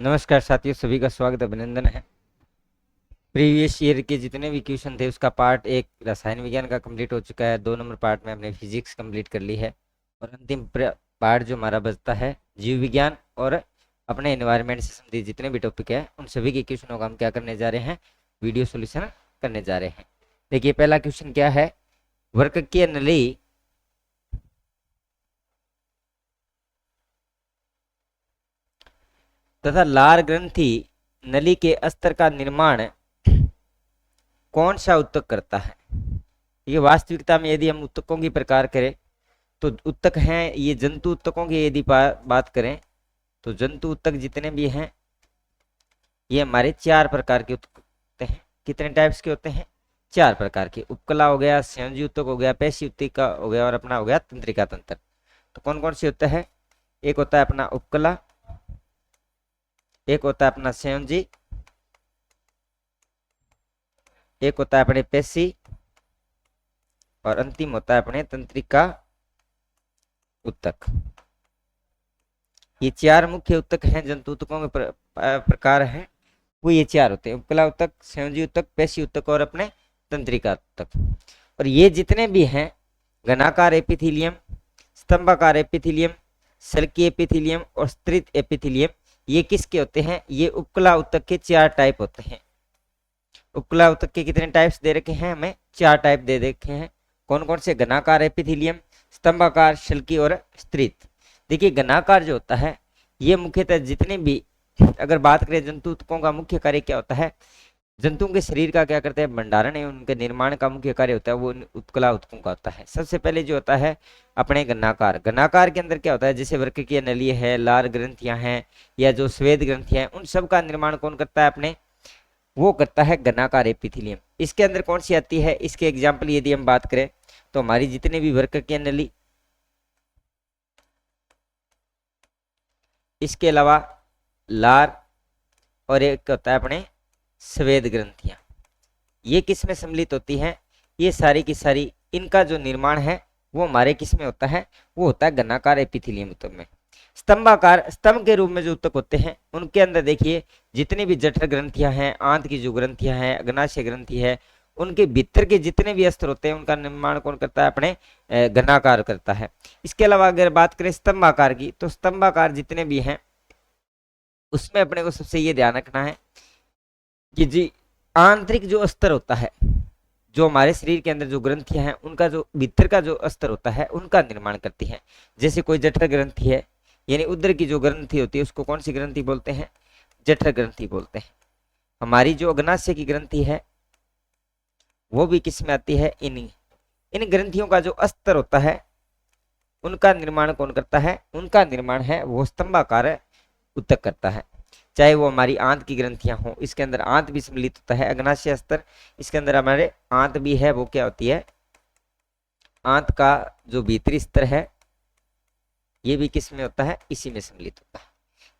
नमस्कार साथियों, सभी का स्वागत अभिनंदन है। प्रीवियस ईयर के जितने भी क्वेश्चन थे उसका पार्ट 1 रसायन विज्ञान का कंप्लीट हो चुका है। 2 नंबर पार्ट में हमने फिजिक्स कंप्लीट कर ली है और अंतिम पार्ट जो हमारा बचता है जीव विज्ञान और अपने एनवायरनमेंट से संबंधित जितने भी टॉपिक है उन सभी के क्वेश्चनों का हम क्या करने जा रहे हैं, वीडियो सोल्यूशन करने जा रहे हैं। देखिए पहला क्वेश्चन क्या है, वर्ककीय नली तथा लार ग्रंथि नली के अस्तर का निर्माण कौन सा उत्तक करता है। ये वास्तविकता में यदि हम उत्तकों की प्रकार करें तो उत्तक हैं ये जंतु उत्तकों की यदि बात करें तो जंतु उत्तक जितने भी हैं ये हमारे 4 प्रकार के उत्तक होते हैं। कितने टाइप्स के होते हैं? 4 प्रकार के। उपकला हो गया, संयोजी उत्तक हो गया, पेशी उत्तक हो गया और अपना हो गया तंत्रिका तंत्र। तो कौन कौन से होता है? एक होता है अपना उपकला, एक होता है अपना संयोजी, एक होता है अपने पेशी और अंतिम होता है अपने तंत्रिका उत्तक। ये 4 मुख्य उत्तक हैं, जंतु उत्तकों के प्रकार हैं वो ये 4 होते हैं। उपकला उत्तक, संयोजी उत्तक, पेशी उत्तक और अपने तंत्रिका उत्तक। और ये जितने भी हैं घनाकार एपिथेलियम, स्तंभाकार एपिथेलियम, सल्की एपिथेलियम और स्तृत एपिथेलियम, ये किसके होते हैं? ये उपकला उत्तक के 4 टाइप होते हैं। उपकला उत्तक के कितने टाइप्स दे रखे हैं? हमें 4 टाइप दे रखे हैं। कौन कौन से? घनाकार एपिथेलियम, स्तंभाकार, शल्की और स्तृत। देखिए घनाकार जो होता है ये मुख्यतः जितने भी अगर बात करें जंतु उत्तकों का मुख्य कार्य क्या होता है, जंतुओं के शरीर का क्या करते हैं, भंडारण एवं उनके निर्माण का मुख्य कार्य होता है वो उपकला उत्तकों का होता है। सबसे पहले जो होता है अपने घनाकार, घनाकार के अंदर क्या होता है, जैसे वर्ककीय नली है, लार ग्रंथियां हैं या जो स्वेद ग्रंथियां हैं, उन सब का निर्माण कौन करता है? अपने वो करता है घनाकार एपिथेलियम। इसके अंदर कौन सी आती है? इसके एग्जाम्पल यदि हम बात करें तो हमारी जितने भी वर्ककीय नली, इसके अलावा लार और एक होता है अपने स्वेद ग्रंथियां, ये किस में सम्मिलित होती हैं? ये सारी की सारी इनका जो निर्माण है वो हमारे किस में होता है? वो होता है घनाकार एपिथेलियम उत्तक में। स्तंभाकार, स्तंभ के रूप में जो उत्तक होते हैं उनके अंदर देखिए जितनी भी जठर ग्रंथियां हैं, आंत की जो ग्रंथियां हैं, अग्नाशय ग्रंथि है, उनके भीतर के जितने भी अस्त्र होते हैं उनका निर्माण कौन करता है? अपने घनाकार करता है। इसके अलावा अगर बात करें स्तंभाकार की तो स्तंभाकार जितने भी हैं उसमें अपने को सबसे ये ध्यान रखना है कि जी आंतरिक जो अस्तर होता है, जो हमारे शरीर के अंदर जो ग्रंथियां हैं उनका जो भीतर का जो अस्तर होता है उनका निर्माण करती है। जैसे कोई जठर ग्रंथि है यानी उदर की जो ग्रंथि होती है उसको कौन सी ग्रंथि बोलते हैं? जठर ग्रंथि बोलते हैं। हमारी जो अग्नाशय की ग्रंथि है वो भी किस में आती है? इन ग्रंथियों का जो अस्तर होता है उनका निर्माण कौन करता है? उनका निर्माण है वो स्तंभाकार उत्तक करता है। चाहे वो हमारी आंत की ग्रंथियां हो, इसके अंदर आंत भी सम्मिलित होता है, अग्नाशय स्तर, इसके अंदर हमारे आंत भी है, वो क्या होती है? आंत का जो भीतरी स्तर है ये भी किस में होता है? इसी में सम्मिलित होता है।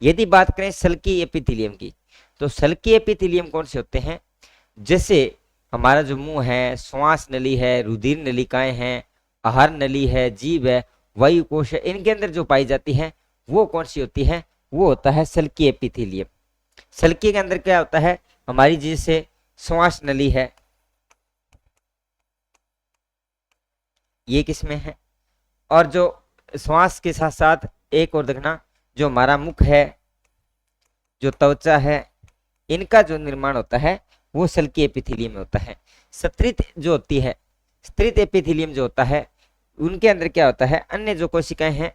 यदि बात करें सल्की एपिथेलियम की तो सल्की एपिथेलियम कौन से होते हैं? जैसे हमारा जो मुंह है, श्वास नली है, रुधिर नलिकाएं हैं, आहार नली है, जीभ है, वायु कोश है, इनके अंदर जो पाई जाती है वो कौन सी होती है? वो होता है सल्की एपिथेलियम। सल्की के अंदर क्या होता है? हमारी जैसे श्वास नली है ये किसमें है? और जो श्वास के साथ साथ एक और देखना, जो हमारा मुख है, जो त्वचा है, इनका जो निर्माण होता है वो सल्की एपिथेलियम में होता है। स्तृत जो होती है, स्तृत एपिथेलियम जो होता है उनके अंदर क्या होता है? अन्य जो कोशिकाएं हैं,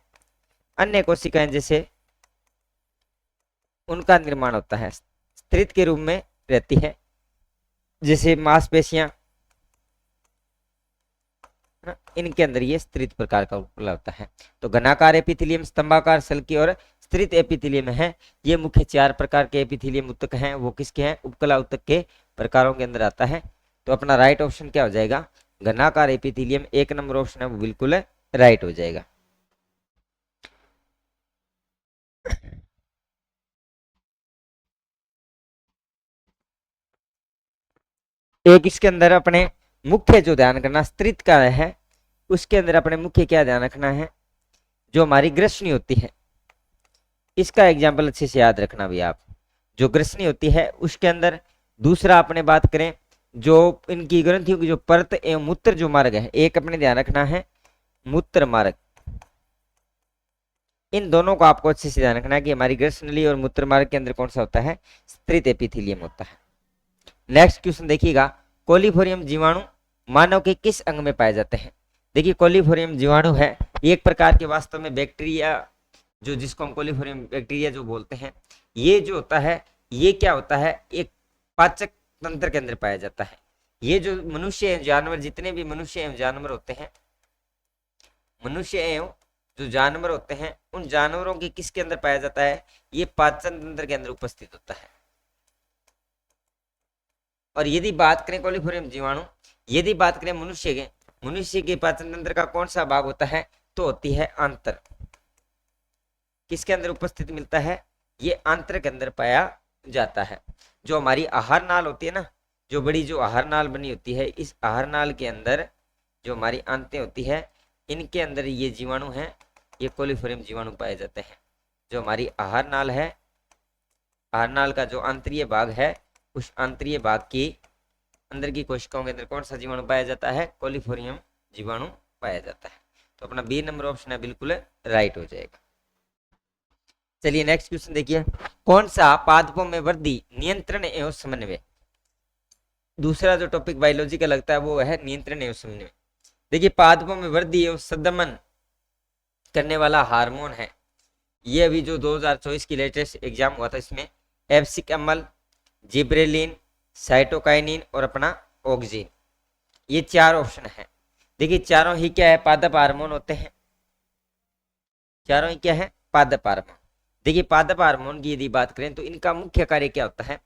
अन्य कोशिकाएं जैसे उनका निर्माण होता है, स्तृत के रूप में रहती है, जैसे मांसपेशियां, इनके अंदर ये स्तृत प्रकार का उपकला होता है। तो घनाकार एपिथेलियम, स्तंभाकार, सल्की और स्तृत एपिथेलियम है, ये मुख्य 4 प्रकार के एपिथेलियम उत्तक हैं। वो किसके हैं? उपकला उत्तक के प्रकारों के अंदर आता है। तो अपना राइट ऑप्शन क्या हो जाएगा? घनाकार एपिथेलियम 1 नंबर ऑप्शन है वो बिल्कुल राइट हो जाएगा। एक इसके अंदर अपने मुख्य जो ध्यान करना स्तृत का है, उसके अंदर अपने मुख्य क्या ध्यान रखना है? जो हमारी ग्रसनी होती है, इसका एग्जाम्पल अच्छे से याद रखना भी आप। जो ग्रसनी होती है उसके अंदर। दूसरा अपने बात करें जो इनकी ग्रंथियों की जो परत एवं मूत्र जो मार्ग है, एक अपने ध्यान रखना है मूत्र मार्ग, इन दोनों को आपको अच्छे से ध्यान रखना है कि हमारी ग्रसनली और मूत्र मार्ग के अंदर कौन सा होता है, स्तृत एपिथेलियम होता है। नेक्स्ट क्वेश्चन देखिएगा, कोलीफोरियम जीवाणु मानव के किस अंग में पाए जाते हैं। देखिए कोलीफोरियम जीवाणु है एक प्रकार के वास्तव में बैक्टीरिया, जो जिसको हम कोलीफोरियम बैक्टीरिया जो बोलते हैं, ये जो होता है ये क्या होता है, एक पाचक तंत्र के अंदर पाया जाता है। ये जो मनुष्य एवं जानवर, जितने भी मनुष्य एवं जानवर होते हैं, मनुष्य एवं जो जानवर होते हैं, उन जानवरों की किसके अंदर पाया जाता है, ये पाचन तंत्र के अंदर उपस्थित होता है। और यदि बात करें कोलीफोरियम जीवाणु, यदि बात करें मनुष्य के पाचन तंत्र का कौन सा भाग होता है, तो होती है आंत्र। किसके अंदर उपस्थित मिलता है, ये आंत्र के अंदर पाया जाता है। जो हमारी आहार नाल होती है ना, जो बड़ी जो आहार नाल बनी होती है, इस आहार नाल के अंदर जो हमारी आंतें होती है, इनके अंदर ये जीवाणु हैं, ये कोलीफोरियम जीवाणु पाए जाते हैं। जो हमारी आहार नाल है, आहार नाल का जो आंतरीय भाग है, उस आंतरीय भाग की अंदर की कोशिकाओं के अंदर कौन सा जीवाणु पाया जाता है, कोलीफोरियम जीवाणु पाया जाता है। तो अपना बी नंबर ऑप्शन है बिल्कुल राइट हो जाएगा। चलिए नेक्स्ट क्वेश्चन देखिए, कौन सा पादपों में वृद्धि, नियंत्रण एवं समन्वय। दूसरा जो टॉपिक बायोलॉजी का लगता है वो है नियंत्रण एवं समन्वय। देखिए पादपों में वृद्धि एवं संदमन करने वाला हार्मोन है, ये अभी जो 2024 की लेटेस्ट एग्जाम हुआ था, इसमें एब्सिक अम्ल, जिब्रेलिन, साइटोकाइनिन और अपना ऑक्सिन, ये चार ऑप्शन है। देखिए चारों ही क्या है, पादप हार्मोन होते हैं, चारों ही क्या है, पादप हार्मोन। देखिए पादप हार्मोन की यदि बात करें तो इनका मुख्य कार्य क्या होता है,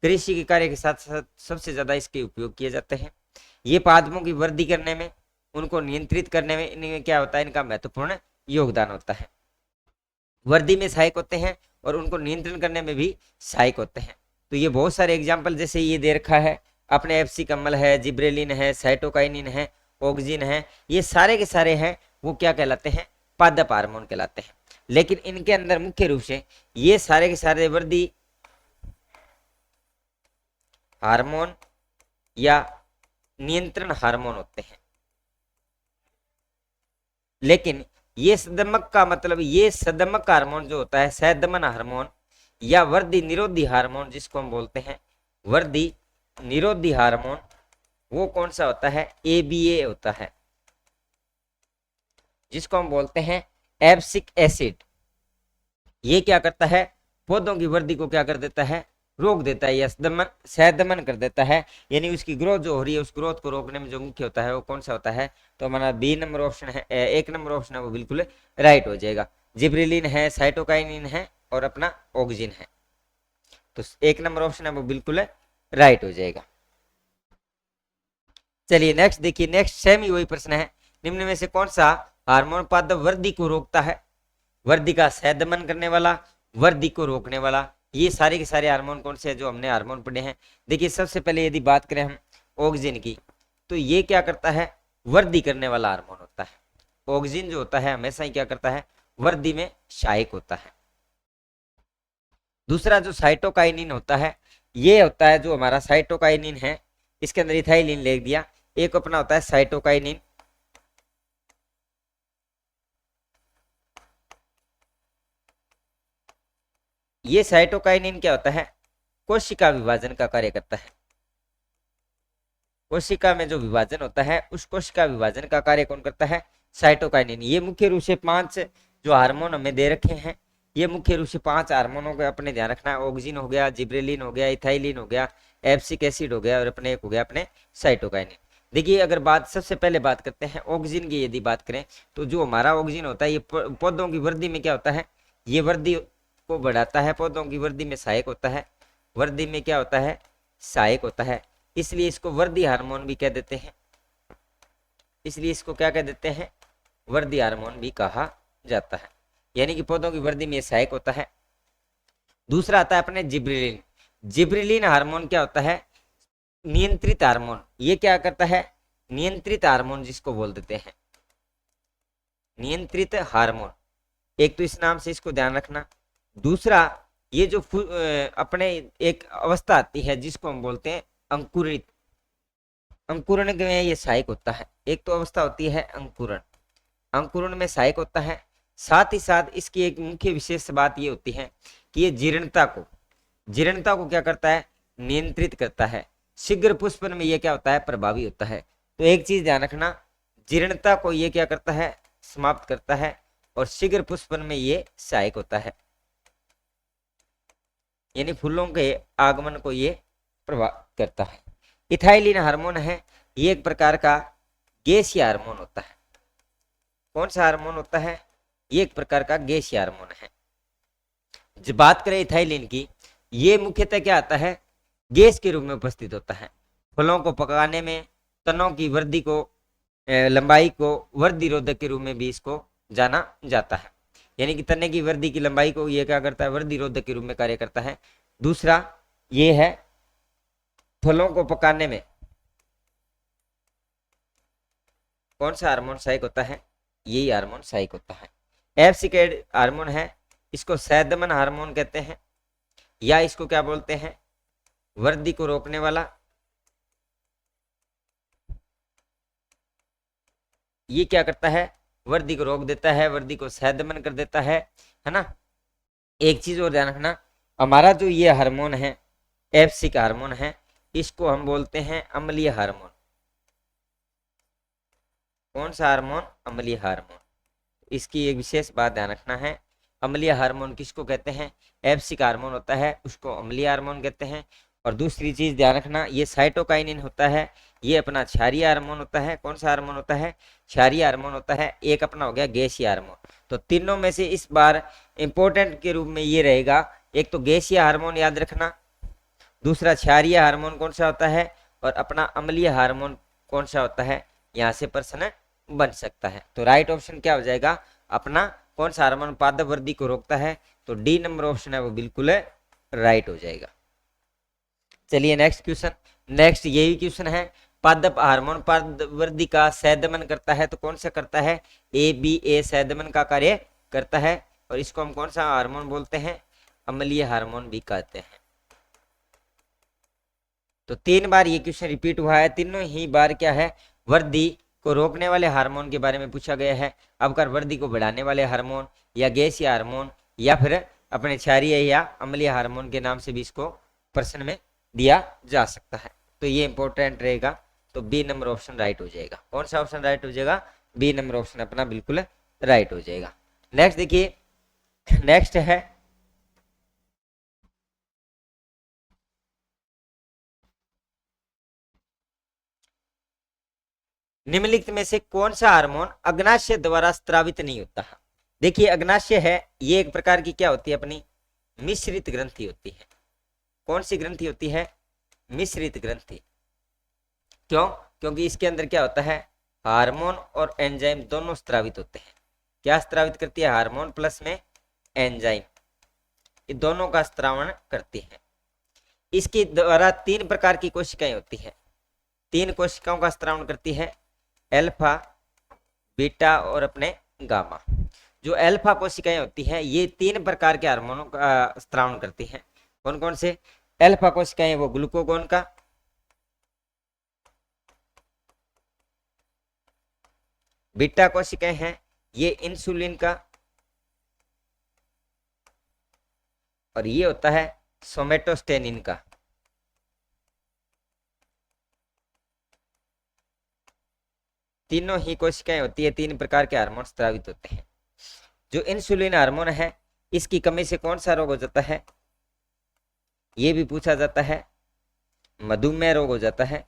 कृषि के कार्य के साथ साथ सबसे ज्यादा इसके उपयोग किए जाते हैं। ये पादपों की वृद्धि करने में, उनको नियंत्रित करने में इनमें क्या होता है, इनका महत्वपूर्ण योगदान होता है। वृद्धि में सहायक होते हैं और उनको नियंत्रण करने में भी सहायक होते हैं। तो ये बहुत सारे एग्जाम्पल जैसे ये दे रखा है, अपने एब्सिक अम्ल है, जिब्रेलिन है, साइटोकाइनिन है, ऑक्सिन है, ये सारे के सारे हैं वो क्या कहलाते हैं, पादप हार्मोन कहलाते हैं। लेकिन इनके अंदर मुख्य रूप से ये सारे के सारे वृद्धि हार्मोन या नियंत्रण हार्मोन होते हैं। लेकिन ये सदमक का मतलब, ये सदमक हार्मोन जो होता है, सैदमन हार्मोन या वृद्धि निरोधी हार्मोन जिसको हम बोलते हैं, वृद्धि निरोधी हार्मोन, वो कौन सा होता है, ABA होता है, जिसको हम बोलते हैं एब्सिक एसिड। ये क्या करता है, पौधों की वृद्धि को क्या कर देता है, रोक देता है या सैदमन कर देता है, यानी उसकी ग्रोथ जो हो रही है उस ग्रोथ को रोकने में जो मुख्य होता है वो कौन सा होता है, तो हमारा बी नंबर ऑप्शन है, एक नंबर ऑप्शन है वो बिल्कुल राइट हो जाएगा। जिब्रेलिन है, साइटोकाइनिन है और अपना ऑक्सिन है, तो एक नंबर ऑप्शन है वो बिल्कुल राइट हो जाएगा। चलिए नेक्स्ट देखिए, नेक्स्ट सेम ही वही प्रश्न है, निम्न में से कौन सा हार्मोन पादप वृद्धि को रोकता है, वृद्धि का सैदमन करने वाला, वृद्धि को रोकने वाला, ये सारे के सारे हार्मोन कौन से हैं जो हमने हार्मोन पढ़े हैं। देखिए सबसे पहले यदि बात करें हम ऑक्सिन की, तो ये क्या करता है, वृद्धि करने वाला हार्मोन होता है। ऑक्सिन जो होता है हमेशा ही क्या करता है, वृद्धि में सहायक होता है। दूसरा जो साइटोकाइनिन होता है, ये होता है जो हमारा साइटोकाइनिन है, इसके अंदर इथाइलिन लिख दिया, एक अपना होता है साइटोकाइनिन, ये साइटोकाइनिन क्या होता है, कोशिका विभाजन का कार्य करता है। कोशिका में जो विभाजन होता है उस कोशिका विभाजन का कार्य कौन करता है, साइटोकाइनिन। ये मुख्य रूप से 5 जो हार्मोन हमें दे रखे हैं, ये मुख्य रूप से 5 हार्मोनों का अपने ध्यान रखना है। ऑक्सिन हो गया, जिब्रेलिन हो गया, इथाइलिन हो गया, एब्सिक एसिड हो गया और अपने एक हो गया अपने साइटोकाइनिन। देखिए अगर बात सबसे पहले बात करते हैं ऑक्सिन की, यदि बात करें तो जो हमारा ऑक्सिन होता है ये पौधों की वृद्धि में क्या होता है, ये वृद्धि को बढ़ाता है, पौधों की वृद्धि में सहायक होता है, वृद्धि में क्या होता है, सहायक होता है, इसलिए इसको वृद्धि हार्मोन भी कह देते हैं, इसलिए इसको क्या कह देते हैं, वृद्धि हार्मोन भी कहा जाता है, यानी कि पौधों की वृद्धि में सहायक होता है। दूसरा आता है अपने जिब्रेलिन। जिब्रेलिन हार्मोन क्या होता है, नियंत्रित हार्मोन। ये क्या करता है, नियंत्रित हार्मोन जिसको बोल देते हैं, नियंत्रित हार्मोन। एक तो इस नाम से इसको ध्यान रखना। दूसरा ये जो अपने एक अवस्था आती है जिसको हम बोलते हैं अंकुरित, अंकुरण में ये सहायक होता है। एक तो अवस्था होती है अंकुरण, अंकुरण में सहायक होता है। साथ ही साथ इसकी एक मुख्य विशेष बात ये होती है कि ये जीर्णता को क्या करता है, नियंत्रित करता है। शीघ्र पुष्पन में ये क्या होता है, प्रभावी होता है। तो एक चीज ध्यान रखना, जीर्णता को ये क्या करता है, समाप्त करता है, और शीघ्र पुष्पन में ये सहायक होता है, यानी फूलों के आगमन को ये प्रभावित करता है। इथाइलिन हार्मोन है, ये एक प्रकार का गैसीय हार्मोन होता है। कौन सा हार्मोन होता है, ये एक प्रकार का गैसीय हार्मोन है। जब बात करें इथाइलिन की, ये मुख्यतः क्या आता है, गैस के रूप में उपस्थित होता है। फलों को पकाने में, तनों की वृद्धि को, लंबाई को वृद्धि रोधक के रूप में भी इसको जाना जाता है। यानी कि तने की वृद्धि की लंबाई को ये क्या करता है, वृद्धि रोधक के रूप में कार्य करता है। दूसरा ये है, फलों को पकाने में कौन सा हार्मोन सहायक होता है, यही हार्मोन सहायक होता है। एफसीकेड हार्मोन है, इसको सैदमन हार्मोन कहते हैं, या इसको क्या बोलते हैं, वृद्धि को रोकने वाला। ये क्या करता है, वृद्धि को रोक देता है, वृद्धि को सैदमन कर देता है ना। एक चीज और ध्यान रखना, हमारा जो ये हार्मोन है, एफसीक हार्मोन है, इसको हम बोलते हैं अम्लीय हार्मोन। कौन सा हार्मोन, अम्लीय हार्मोन। इसकी एक विशेष बात ध्यान रखना है, अम्लीय हार्मोन किसको कहते हैं, एफसीक हार्मोन होता है उसको अम्लीय हार्मोन कहते हैं। और दूसरी चीज ध्यान रखना, ये साइटोकाइनिन होता है, ये अपना क्षारीय हार्मोन होता है। कौन सा हार्मोन होता है, क्षारीय हार्मोन होता है। एक अपना हो गया गैसीय हार्मोन। तो तीनों में से इस बार इंपॉर्टेंट के रूप में ये रहेगा, एक तो गैसीय हार्मोन याद रखना, दूसरा क्षारीय हार्मोन कौन सा होता है, और अपना अम्लीय हार्मोन कौन सा होता है। यहाँ से प्रश्न बन सकता है। तो राइट ऑप्शन क्या हो जाएगा, अपना कौन सा हार्मोन पादप वृद्धि को रोकता है, तो डी नंबर ऑप्शन है वो बिल्कुल राइट हो जाएगा। चलिए नेक्स्ट क्वेश्चन, नेक्स्ट यही क्वेश्चन है, पादप हार्मोन पादप वृद्धि का सैदमन करता है, तो कौन सा करता है, ए सैदमन का कार्य करता है, और इसको हम कौन सा हार्मोन बोलते हैं, अम्लीय हार्मोन भी कहते हैं। तो 3 बार ये क्वेश्चन रिपीट हुआ है, तीनों ही बार क्या है, वृद्धि को रोकने वाले हार्मोन के बारे में पूछा गया है। अब कर वृद्धि को बढ़ाने वाले हार्मोन, या गैसीय हार्मोन, या फिर अपने क्षारीय या अम्लीय हार्मोन के नाम से भी इसको प्रश्न में दिया जा सकता है। तो ये इंपॉर्टेंट रहेगा। तो बी नंबर ऑप्शन राइट हो जाएगा। कौन सा ऑप्शन राइट हो जाएगा, बी नंबर ऑप्शन अपना बिल्कुल राइट हो जाएगा। नेक्स्ट देखिए, नेक्स्ट है निम्नलिखित में से कौन सा हार्मोन अग्नाशय द्वारा स्त्रावित नहीं होता है। देखिए अग्नाशय है, ये एक प्रकार की क्या होती है, अपनी मिश्रित ग्रंथि होती है। कौन सी ग्रंथि होती है, मिश्रित ग्रंथि। क्यों, क्योंकि इसके अंदर क्या होता है, हार्मोन और एंजाइम दोनों स्त्रावित होते हैं। क्या स्त्रावित करती है, हार्मोन प्लस में एंजाइम, ये दोनों का स्त्रावण करती है। इसके द्वारा 3 प्रकार की कोशिकाएं होती है, 3 कोशिकाओं का स्त्रावण करती है, अल्फा, बीटा और अपने गामा। जो अल्फा कोशिकाएं होती हैं ये 3 प्रकार के हार्मोनों का स्त्रावण करती हैं। कौन कौन से, अल्फा कोशिकाएं वो ग्लूकोगोन का, बीटा कोशिकाएं हैं ये इंसुलिन का, और ये होता है सोमेटोस्टेनिन का। तीनों ही कोशिकाएं होती है, 3 प्रकार के हार्मोन स्रावित होते हैं। जो इंसुलिन हार्मोन है इसकी कमी से कौन सा रोग हो जाता है, ये भी पूछा जाता है, मधुमेह रोग हो जाता है,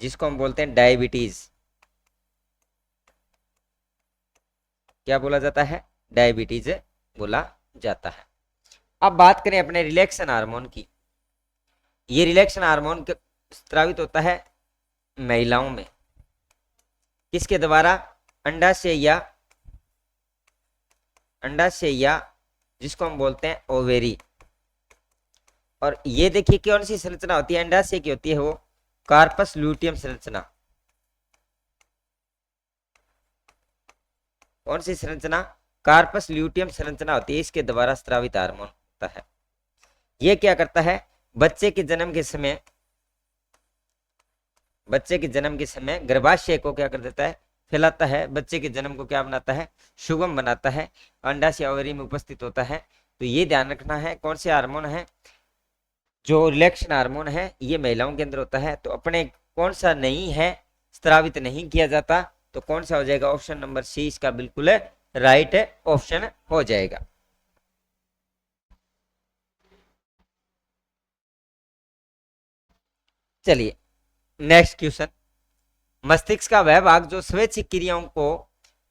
जिसको हम बोलते हैं डायबिटीज। क्या बोला जाता है, डायबिटीज बोला जाता है। अब बात करें अपने रिलैक्सन हार्मोन की। ये रिलैक्सन हार्मोन स्रावित होता है महिलाओं में, किसके द्वारा, अंडाशय या जिसको हम बोलते हैं ओवेरी। और ये देखिए कौन सी संरचना होती है अंडाशय की, होती है वो कार्पस ल्यूटियम संरचना। कौन सी संरचना, कार्पस ल्यूटियम संरचना होती है, इसके द्वारा स्रावित हार्मोन होता है। ये क्या करता है, बच्चे के जन्म के समय गर्भाशय को क्या कर देता है, फैलाता है, बच्चे के जन्म को क्या बनाता है, सुगम बनाता है, अंडाशय ओवरी में उपस्थित होता है। तो ये ध्यान रखना है कौन से हार्मोन है, जो रिलैक्सेशन हार्मोन है ये महिलाओं के अंदर होता है। तो अपने कौन सा नहीं है, स्रावित नहीं किया जाता, तो कौन सा हो जाएगा, ऑप्शन नंबर सी इसका बिल्कुल राइट ऑप्शन हो जाएगा। चलिए नेक्स्ट क्वेश्चन, मस्तिष्क का वह भाग जो स्वैच्छिक क्रियाओं को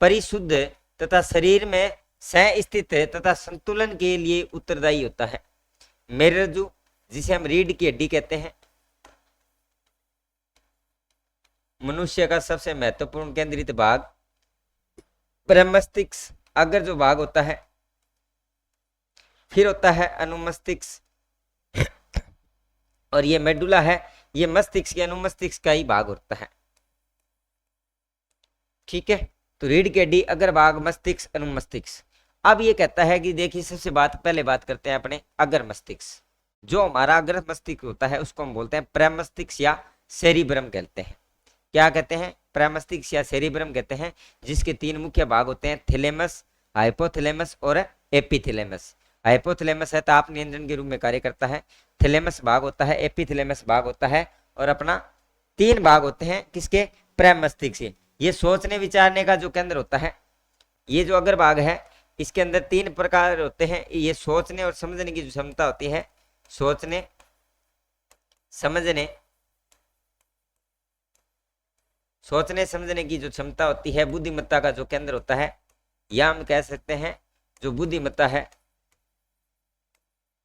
परिशुद्ध तथा शरीर में सह स्थित तथा संतुलन के लिए उत्तरदायी होता है। मेरुरज्जु, जिसे हम रीढ़ की हड्डी कहते हैं, मनुष्य का सबसे महत्वपूर्ण केंद्रित भाग, प्रमस्तिष्क अगर जो भाग होता है, फिर होता है अनुमस्तिष्क, और ये मेडुला है, ये मस्तिष्क के अनुमस्तिष्क का ही भाग होता है। ठीक है, तो रीढ़ की हड्डी, अगर भाग, मस्तिष्क, अनुमस्तिष्क। अब ये कहता है कि देखिए सबसे पहले बात करते हैं अपने अगर मस्तिष्क। जो हमारा अग्र मस्तिष्क होता है उसको हम बोलते हैं प्रमस्तिष्क या सेरिब्रम कहते हैं। क्या कहते हैं, प्रमस्तिष्क या सेरिब्रम कहते हैं, जिसके 3 मुख्य भाग होते हैं, थैलेमस, हाइपोथैलेमस और एपिथैलेमस। हाइपोथैलेमस है ताप नियंत्रण के रूप में कार्य करता है, थैलेमस भाग होता है, एपिथैलेमस भाग होता है, और अपना 3 भाग होते हैं किसके, प्रमस्तिष्क से। ये सोचने विचारने का जो केंद्र होता है, ये जो अगर भाग है इसके अंदर 3 प्रकार होते हैं। ये सोचने और समझने की जो क्षमता होती है, सोचने समझने की जो क्षमता होती है, बुद्धिमत्ता का जो केंद्र होता है, या हम कह सकते हैं जो बुद्धिमत्ता है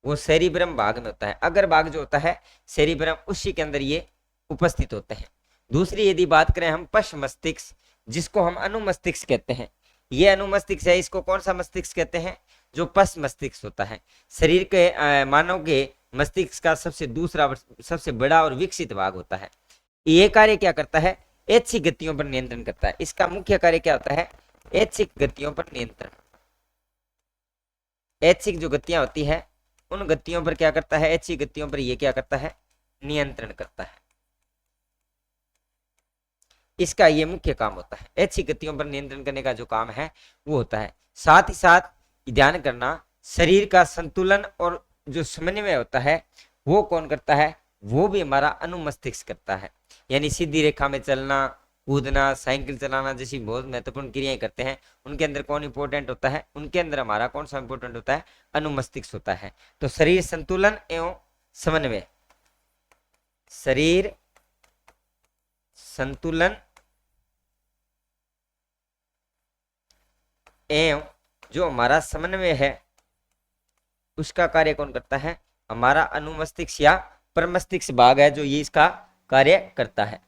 वो सेरिब्रम भाग में होता है। अगर भाग जो होता है सेरिब्रम, उसी के अंदर ये उपस्थित होते हैं। दूसरी यदि बात करें हम पश्च मस्तिष्क, जिसको हम अनुमस्तिष्क कहते हैं, ये अनुमस्तिष्क है, इसको कौन सा मस्तिष्क कहते हैं, जो पश्च मस्तिष्क होता है। शरीर के मानव के मस्तिष्क का सबसे बड़ा और विकसित भाग होता है। ये कार्य क्या करता है, ऐच्छिक गतियों पर नियंत्रण करता है। इसका मुख्य कार्य क्या होता है, ऐच्छिक गतियों पर नियंत्रण। ऐच्छिक जो गतियां होती है उन गतियों पर क्या करता है, ऐच्छिक गतियों पर ये क्या करता है, नियंत्रण करता है। इसका ये मुख्य काम होता है, ऐच्छिक गतियों पर नियंत्रण करने का जो काम है वो होता है। साथ ही साथ ध्यान करना, शरीर का संतुलन और जो समन्वय होता है वो कौन करता है, वो भी हमारा अनुमस्तिष्क करता है। यानी सीधी रेखा में चलना, कूदना, साइकिल चलाना जैसी बहुत महत्वपूर्ण क्रियाएं करते हैं, उनके अंदर कौन इंपॉर्टेंट होता है, उनके अंदर हमारा कौन सा इंपॉर्टेंट होता है, अनुमस्तिष्क होता है। तो शरीर संतुलन एवं समन्वय, शरीर संतुलन एवं जो हमारा समन्वय है उसका कार्य कौन करता है, हमारा अनुमस्तिष्क या प्रमस्तिष्क भाग है जो ये इसका कार्य करता है।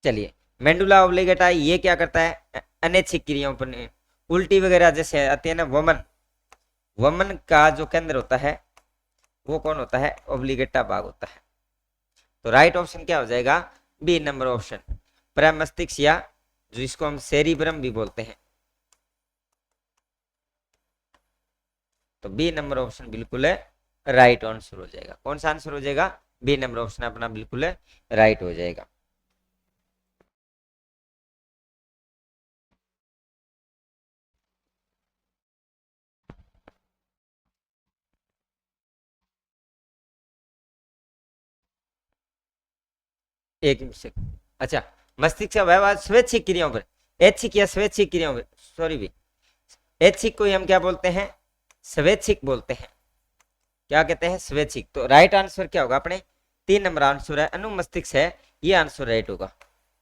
चलिए मेंडुला ऑब्लिगेटा ये क्या करता है, अनैच्छिक क्रियाओं पर, उल्टी वगैरह जैसे आती है ना, वमन का जो केंद्र होता है वो कौन होता है, ऑब्लिगेटा भाग होता है। तो राइट ऑप्शन क्या हो जाएगा, बी नंबर ऑप्शन, प्रमस्तिष्क या जो इसको हम सेरिब्रम भी बोलते हैं। तो बी नंबर ऑप्शन बिल्कुल राइट आंसर हो जाएगा। कौन सा आंसर हो जाएगा, बी नंबर ऑप्शन अपना बिल्कुल राइट हो जाएगा। एक सेकंड, अच्छा, मस्तिष्क का व्यवहार स्वैच्छिक क्रियाओं पर, ऐच्छिक या स्वैच्छिक क्रियाओं पर, सॉरी भी, ऐच्छिक को हम क्या बोलते हैं, स्वैच्छिक बोलते हैं। क्या कहते हैं, स्वैच्छिक। तो राइट आंसर क्या होगा, अपने 3 नंबर आंसर है, अनुमस्तिष्क है, ये आंसर राइट होगा।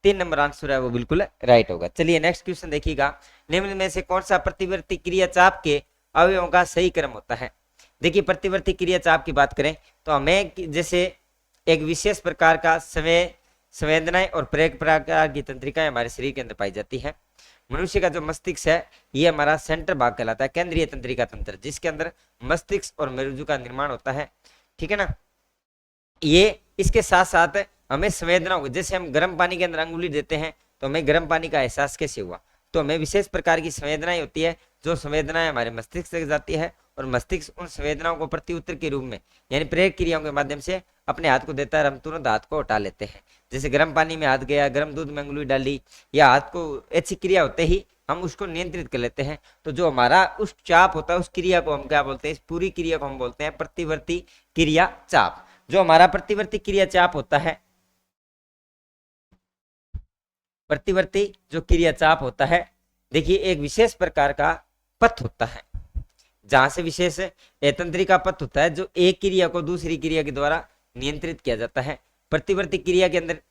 3 नंबर आंसर है वो बिल्कुल राइट होगा। चलिए नेक्स्ट क्वेश्चन देखिएगा, निम्न में से कौन सा प्रतिवर्ती क्रिया चाप के अवयवों का सही क्रम होता है। देखिए प्रतिवर्ती क्रिया चाप की बात करें तो हमें जैसे एक विशेष प्रकार का संवेदनाएं और प्रेरक प्रकार की तंत्रिकाएं हमारे शरीर के अंदर पाई जाती है। मनुष्य का जो मस्तिष्क है ये हमारा सेंटर भाग कहलाता है, केंद्रीय तंत्रिका तंत्र, जिसके अंदर मस्तिष्क और मेरुरज्जु का निर्माण होता है। ठीक है ना, ये इसके साथ साथ हमें संवेदना, जैसे हम गर्म पानी के अंदर अंगुली देते हैं तो हमें गर्म पानी का एहसास कैसे हुआ? तो हमें विशेष प्रकार की संवेदनाएं होती है, जो संवेदनाएं हमारे मस्तिष्क से जाती है और मस्तिष्क उन संवेदनाओं को प्रत्युत्तर के रूप में यानी प्रेरक क्रियाओं के माध्यम से अपने हाथ को देता है, हम तुरंत हाथ को हटा लेते हैं। जैसे गर्म पानी में हाथ गया, गर्म दूध में अंगुली डाली, या हाथ को ऐसी क्रिया होते ही हम उसको नियंत्रित कर लेते हैं। तो जो हमारा उस चाप होता है, उस क्रिया को हम क्या बोलते हैं? इस पूरी क्रिया को हम बोलते हैं प्रतिवर्ती क्रिया चाप। जो हमारा प्रतिवर्ती क्रिया चाप होता है, प्रतिवर्ती जो क्रिया चाप होता है, देखिए एक विशेष प्रकार का पथ होता है, जहां से विशेष तंत्रिका पथ होता है, जो एक क्रिया को दूसरी क्रिया के द्वारा नियंत्रित किया जाता है। प्रतिवर्ती क्रिया के अंदर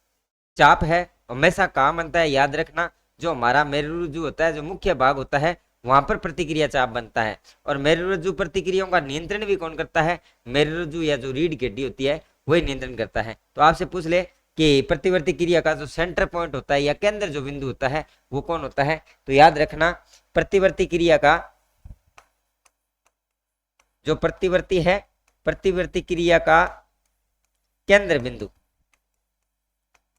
चाप है, हमेशा काम बनता है, याद रखना, जो हमारा मेरुरज्जु होता है, जो मुख्य भाग होता है, वहां पर प्रतिक्रिया चाप बनता है। और मेरुरज्जु प्रतिक्रियाओं का नियंत्रण भी कौन करता है? मेरुरज्जु या जो रीढ़ की हड्डी होती है वही नियंत्रण करता है। तो आपसे पूछ ले कि प्रतिवर्ती क्रिया का जो सेंटर पॉइंट होता है या केंद्र जो बिंदु होता है वो कौन होता है? तो याद रखना, प्रतिवर्ती क्रिया का जो प्रतिवर्ती है, प्रतिवर्ती क्रिया का केंद्र बिंदु,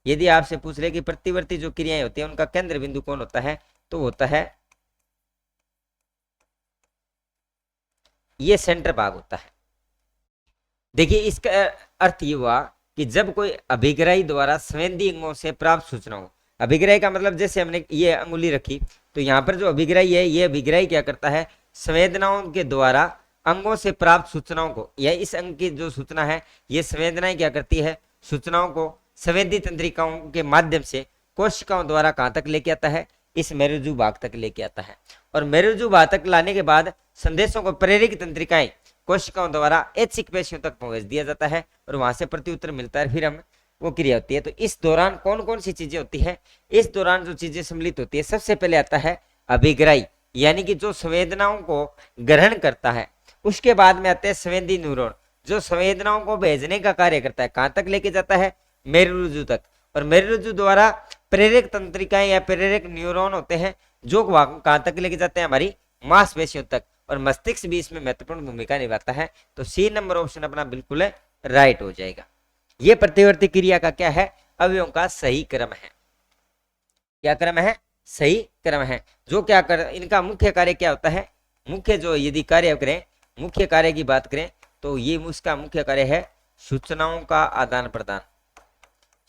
यदि आपसे पूछ ले कि प्रतिवर्ती जो क्रियाएं होती है उनका केंद्र बिंदु कौन होता है, तो होता है ये सेंटर भाग होता है। देखिए इसका अर्थ ये हुआ कि जब कोई अभिग्राही द्वारा संवेदी अंगों से प्राप्त सूचनाओं, अभिग्राही का मतलब जैसे हमने ये अंगुली रखी, तो यहाँ पर जो अभिग्राही है, ये अभिग्राही क्या करता है? संवेदनाओं के द्वारा अंगों से प्राप्त सूचनाओं को, या इस अंग की जो सूचना है, ये संवेदनाएं क्या करती है? सूचनाओं को संवेदी तंत्रिकाओं के माध्यम से कोशिकाओं द्वारा कहां तक लेके आता है? इस मेरुरज्जु भाग तक लेके आता है। और मेरुरज्जु भाग तक लाने के बाद संदेशों को प्रेरक तंत्रिकाएं कोशिकाओं द्वारा ऐच्छिक पेशियों तक पहुंच दिया जाता है और वहां से प्रत्युत्तर मिलता है, फिर हम वो क्रिया होती है। तो इस दौरान कौन कौन सी चीजें होती है? इस दौरान जो चीजें सम्मिलित होती है, सबसे पहले आता है अभिग्राही, यानी कि जो संवेदनाओं को ग्रहण करता है। उसके बाद में आते हैं संवेदी न्यूरॉन, जो संवेदनाओं को भेजने का कार्य करता है, कहां तक लेके जाता है? मेरुरज्जु तक। और मेरुरज्जु द्वारा प्रेरक तंत्रिकाएं या प्रेरक न्यूरॉन होते हैं, जो कहां तक लेके जाते हैं? हमारी मांसपेशियों तक। और मस्तिष्क भी इसमें महत्वपूर्ण भूमिका निभाता है। तो सी नंबर ऑप्शन अपना बिल्कुल राइट हो जाएगा। ये प्रतिवर्ती क्रिया का क्या है? अवयवों का सही क्रम है। क्या क्रम है? सही क्रम है। जो क्या कर, इनका मुख्य कार्य क्या होता है? मुख्य जो यदि कार्य करें, मुख्य कार्य की बात करें तो ये उसका मुख्य कार्य है सूचनाओं का आदान प्रदान,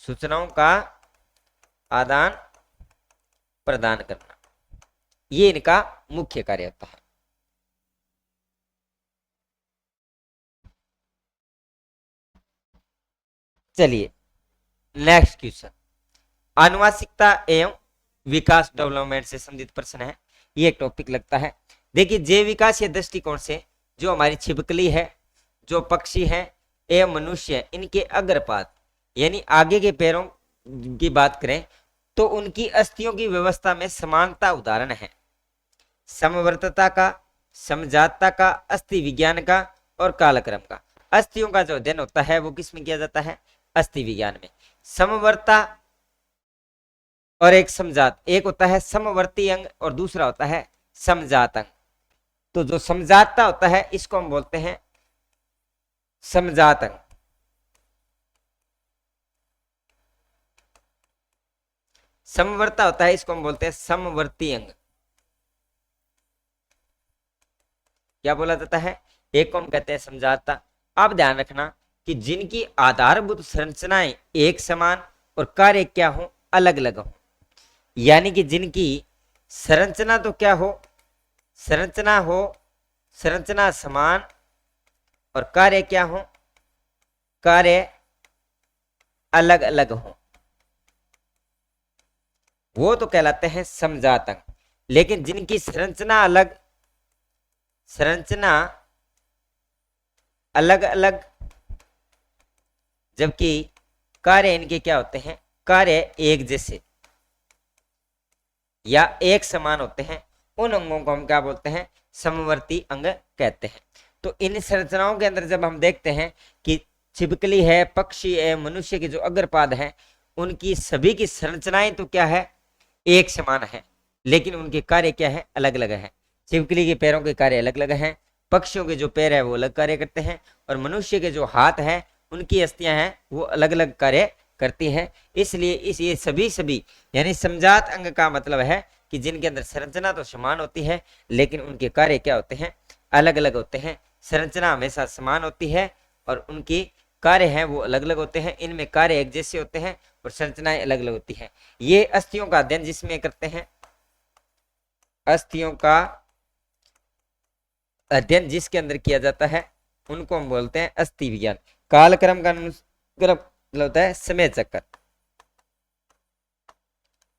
सूचनाओं का आदान प्रदान करना, ये इनका मुख्य कार्य होता है। चलिए नेक्स्ट क्वेश्चन, आनुवांशिकता एवं विकास डेवलपमेंट से संबंधित प्रश्न है। ये एक टॉपिक लगता है। देखिए जैव विकासीय दृष्टिकोण से जो हमारी छिपकली है, जो पक्षी है एवं मनुष्य है, इनके अग्रपाद यानी आगे के पैरों की बात करें तो उनकी अस्थियों की व्यवस्था में समानता उदाहरण है समवर्तता का, समजातता का, अस्थि विज्ञान का और कालक्रम का। अस्थियों का जो अध्ययन होता है वो किस में किया जाता है? अस्थि विज्ञान में। समवर्ता और एक समजात, एक होता है समवर्ती अंग और दूसरा होता है समजात अंग। तो जो समजातता होता है इसको हम बोलते हैं समजात अंग। समवर्ता होता है, इसको हम बोलते हैं समवर्ती अंग। क्या बोला जाता है? एक को हम कहते हैं समजातता। अब ध्यान रखना कि जिनकी आधारभूत संरचनाएं एक समान और कार्य क्या हो? अलग अलग हो। यानी कि जिनकी संरचना तो क्या हो? संरचना समान और कार्य क्या हो? कार्य अलग अलग हो, वो तो कहलाते हैं समजात अंग। लेकिन जिनकी संरचना अलग अलग जबकि कार्य इनके क्या होते हैं? कार्य एक जैसे या एक समान होते हैं, उन अंगों को हम क्या बोलते हैं? समवर्ती अंग कहते हैं। तो इन संरचनाओं के अंदर जब हम देखते हैं कि छिपकली है, पक्षी है, मनुष्य के जो अग्रपाद हैं, उनकी सभी की संरचनाएं तो क्या है? एक समान है, लेकिन उनके कार्य क्या है? अलग अलग है। छिपकली के पैरों के कार्य अलग अलग हैं, पक्षियों के जो पैर है वो अलग कार्य करते हैं, और मनुष्य के जो हाथ है, उनकी अस्थियां हैं वो अलग अलग कार्य करती है। इसलिए ये सभी यानी समजात अंग का मतलब है कि जिनके अंदर संरचना तो समान होती है लेकिन उनके कार्य क्या होते हैं, अलग अलग होते हैं। संरचना हमेशा समान होती है और उनकी कार्य हैं वो अलग अलग होते हैं। इनमें कार्य एक जैसे होते हैं और संरचनाएं अलग अलग होती हैं। ये अस्थियों का अध्ययन जिसमें करते हैं, अस्थियों का अध्ययन जिसके अंदर किया जाता है उनको हम बोलते हैं अस्थि विज्ञान। कालक्रम का मतलब होता है समय चक्कर,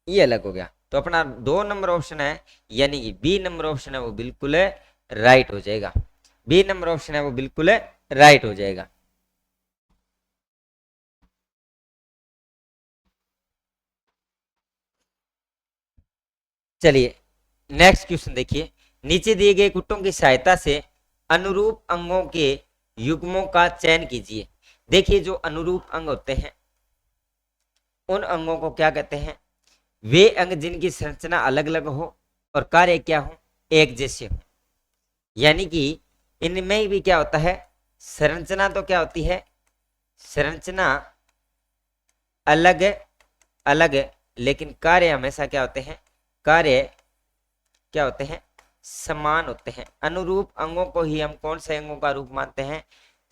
ये अलग हो गया। तो अपना 2 नंबर ऑप्शन है यानी कि बी नंबर ऑप्शन है वो बिल्कुल राइट हो जाएगा। बी नंबर ऑप्शन है वो बिल्कुल राइट हो जाएगा। चलिए नेक्स्ट क्वेश्चन देखिए, नीचे दिए गए कुट्टों की सहायता से अनुरूप अंगों के युग्मों का चयन कीजिए। देखिए जो अनुरूप अंग होते हैं उन अंगों को क्या कहते हैं, वे अंग जिनकी संरचना अलग अलग हो और कार्य क्या हो, एक जैसे हो। यानी कि इनमें भी क्या होता है, संरचना तो क्या होती है, संरचना अलग अलग लेकिन कार्य हमेशा क्या होते हैं, कार्य क्या होते हैं, समान होते हैं। अनुरूप अंगों को ही हम कौन से अंगों का रूप मानते हैं,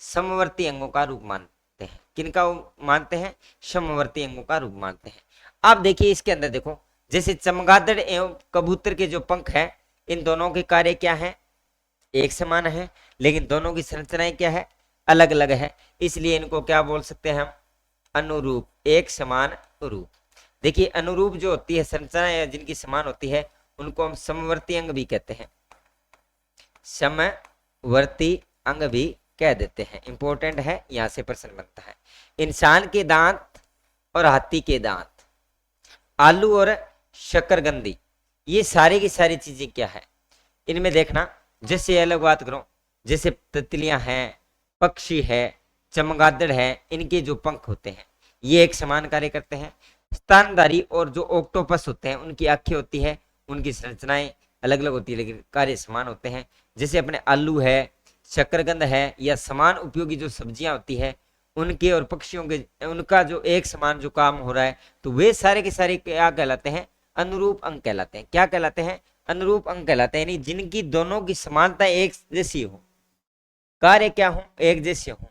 समवर्ती अंगों का रूप मानते हैं। किनका मानते हैं, समवर्ती अंगों का रूप मानते हैं। आप देखिए इसके अंदर देखो, जैसे चमगादड़ एवं कबूतर के जो पंख है इन दोनों के कार्य क्या है, एक समान है लेकिन दोनों की संरचनाएं क्या है, अलग अलग है। इसलिए इनको क्या बोल सकते हैं हम, अनुरूप, एक समान रूप। देखिए अनुरूप जो होती है संरचना जिनकी समान होती है उनको हम समवर्ती अंग भी कहते हैं, समवर्ती अंग भी कह देते हैं। इंपॉर्टेंट है, यहां से प्रश्न बनता है। इंसान के दांत और हाथी के दांत, आलू और शकरकंदी, ये सारी की सारी चीजें क्या है, इनमें देखना। जैसे अलग बात करो, जैसे तितलियां हैं, पक्षी है, चमगादड़ है, इनके जो पंख होते हैं ये एक समान कार्य करते हैं। स्तनधारी और जो ऑक्टोपस होते हैं उनकी आंखें होती है, उनकी संरचनाएं अलग अलग होती है लेकिन कार्य समान होते हैं। जैसे अपने आलू है, शकरकंद है या समान उपयोगी जो सब्जियां होती है उनके और पक्षियों के उनका जो एक समान जो काम हो रहा है, तो वे सारे के सारे क्या कहलाते हैं, अनुरूप अंग कहलाते हैं। क्या कहलाते हैं, अनुरूप अंग कहलाते हैं। यानी जिनकी दोनों की समानता एक जैसी हो, कार्य क्या हो, एक जैसे हो,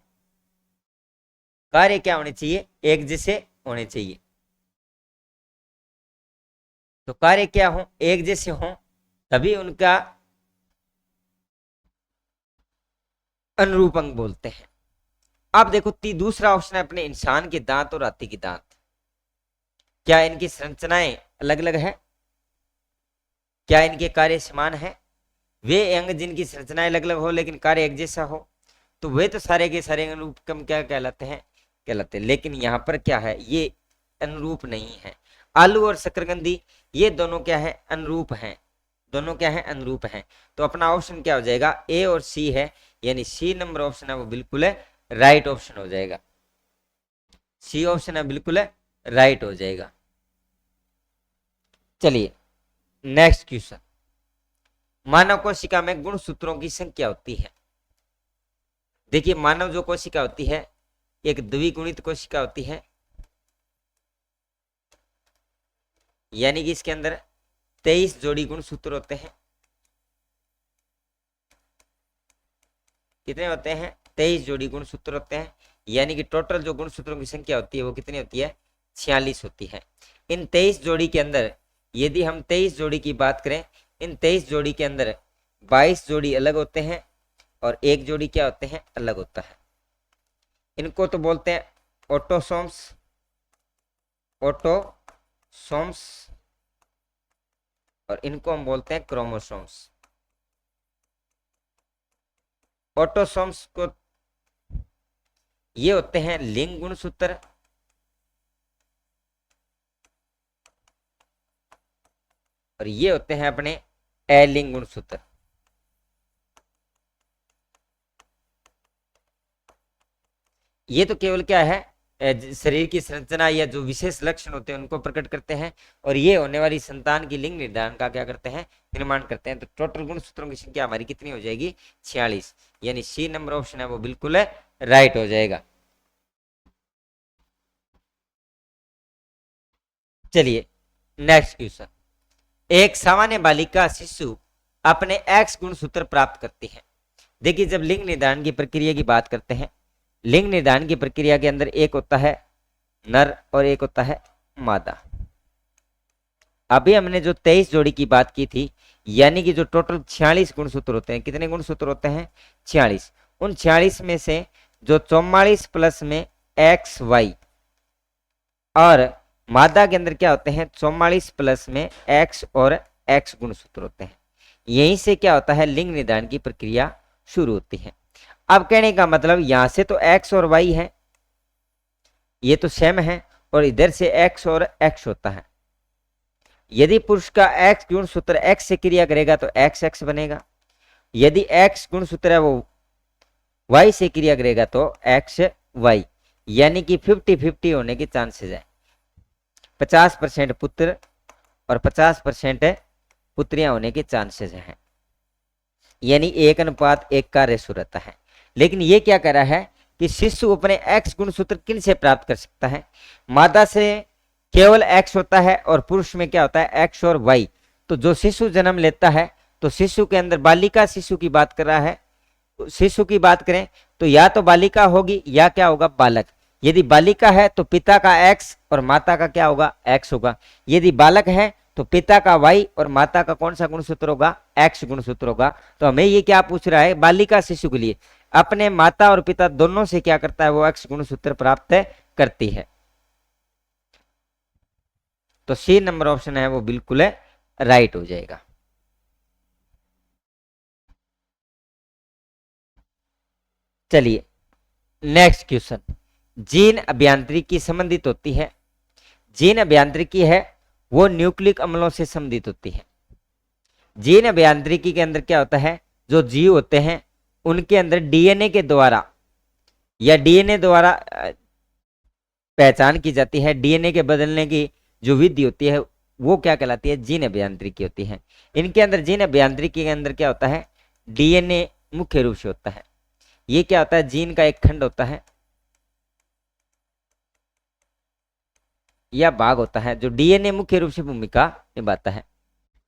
कार्य क्या होने चाहिए, एक जैसे होने चाहिए। तो कार्य क्या हो, एक जैसे हो, तभी उनका अनुरूप अंग बोलते हैं। अब देखो दूसरा ऑप्शन है अपने इंसान के दांत और हाथी के दांत, क्या इनकी संरचनाएं अलग अलग है, क्या इनके कार्य समान है। वे अंग जिनकी संरचनाएं अलग अलग हो लेकिन कार्य एक जैसा हो, तो वे तो सारे के सारे अनुरूप कम क्या कहलाते हैं, कहलाते हैं। लेकिन यहाँ पर क्या है, ये अनुरूप नहीं है। आलू और शकरकंदी ये दोनों क्या है, अनुरूप हैं, दोनों क्या है, अनुरूप हैं। तो अपना ऑप्शन क्या हो जाएगा, ए और सी है, यानी सी नंबर ऑप्शन है वो बिल्कुल है राइट ऑप्शन हो जाएगा। सी ऑप्शन है बिल्कुल है राइट हो जाएगा। चलिए नेक्स्ट क्वेश्चन, मानव कोशिका में गुणसूत्रों की संख्या होती है। देखिए मानव जो कोशिका होती है एक द्विगुणित कोशिका होती है, यानी कि इसके अंदर 23 जोड़ी गुणसूत्र होते हैं। कितने होते हैं, 23 जोड़ी गुणसूत्र होते हैं। यानी कि टोटल जो गुणसूत्रों की संख्या होती है वो कितनी होती है, 46 होती है। इन 23 जोड़ी के अंदर यदि हम 23 जोड़ी की बात करें, इन 23 जोड़ी के अंदर 22 जोड़ी अलग होते हैं और एक जोड़ी क्या होते हैं, अलग होता है। इनको तो बोलते हैं ऑटोसोम्स, ऑटोसोम्स, और इनको हम बोलते हैं क्रोमोसोम्स। ऑटोसोम्स को ये होते हैं लिंग गुणसूत्र, और ये होते हैं अपने अलिंग गुणसूत्र। ये तो केवल क्या है, शरीर की संरचना या जो विशेष लक्षण होते हैं उनको प्रकट करते हैं, और ये होने वाली संतान की लिंग निर्धारण का क्या करते हैं, निर्माण करते हैं। तो टोटल गुणसूत्रों की संख्या हमारी कितनी हो जाएगी, 46, यानी सी नंबर ऑप्शन है वो बिल्कुल है राइट हो जाएगा। चलिए नेक्स्ट क्वेश्चन। एक सामान्य बालिका शिशु अपने एक्स गुणसूत्र प्राप्त करती है। देखिए जब लिंग निर्धारण की प्रक्रिया की बात करते हैं, लिंग निर्धारण की प्रक्रिया के अंदर एक होता है नर और एक होता है मादा। अभी हमने जो 23 जोड़ी की बात की थी, यानी कि जो टोटल 46 गुणसूत्र होते हैं, कितने गुणसूत्र होते हैं 46। उन 46 में से जो 44 प्लस में एक्स वाई, और मादा के अंदर क्या होते हैं 44 प्लस में एक्स और एक्स गुणसूत्र होते हैं। यहीं से क्या होता है लिंग निर्धारण की प्रक्रिया शुरू होती है। अब कहने का मतलब यहां से तो एक्स और वाई है, ये तो सेम है, और इधर से एक्स और एक्स होता है। यदि पुरुष का एक्स गुणसूत्र एक्स से क्रिया करेगा तो एक्स एक्स बनेगा, यदि एक्स गुणसूत्र है वो वाई से क्रिया करेगा तो एक्स वाई, यानी कि 50-50 होने के चांसेस है। 50% पुत्र और 50% पुत्रियां होने के चांसेस हैं, यानी 1:1 का रेशो रहता है। लेकिन ये क्या कह रहा है कि शिशु अपने एक्स गुणसूत्र किन से प्राप्त कर सकता है? मादा से केवल एक्स होता है और पुरुष में क्या होता है एक्स और वाई। तो जो शिशु जन्म लेता है, तो शिशु के अंदर बालिका शिशु की बात कर रहा है, शिशु की बात करें तो या तो बालिका होगी या क्या होगा बालक। यदि बालिका है तो पिता का एक्स और माता का क्या होगा एक्स होगा। यदि बालक है तो पिता का वाई और माता का कौन सा गुणसूत्र होगा एक्स गुणसूत्र होगा। तो हमें ये क्या पूछ रहा है, बालिका शिशु के लिए अपने माता और पिता दोनों से क्या करता है वो एक्स गुणसूत्र प्राप्त करती है। तो सी नंबर ऑप्शन है वो बिल्कुल राइट हो जाएगा। चलिए नेक्स्ट क्वेश्चन। जीन अभियांत्रिकी संबंधित होती है। जीन अभियांत्रिकी है वो न्यूक्लिक अम्लों से संबंधित होती है। जीन अभियांत्रिकी के अंदर क्या होता है, जो जीव होते हैं उनके अंदर डीएनए के द्वारा या डीएनए द्वारा पहचान की जाती है। डीएनए के बदलने की जो विधि होती है वो क्या कहलाती है, जीन अभियांत्रिकी होती है। इनके अंदर जीन अभियांत्रिकी के अंदर क्या होता है, डीएनए मुख्य रूप से होता है। ये क्या होता है, जीन का एक खंड होता है या भाग होता है जो डीएनए मुख्य रूप से भूमिका निभाता है।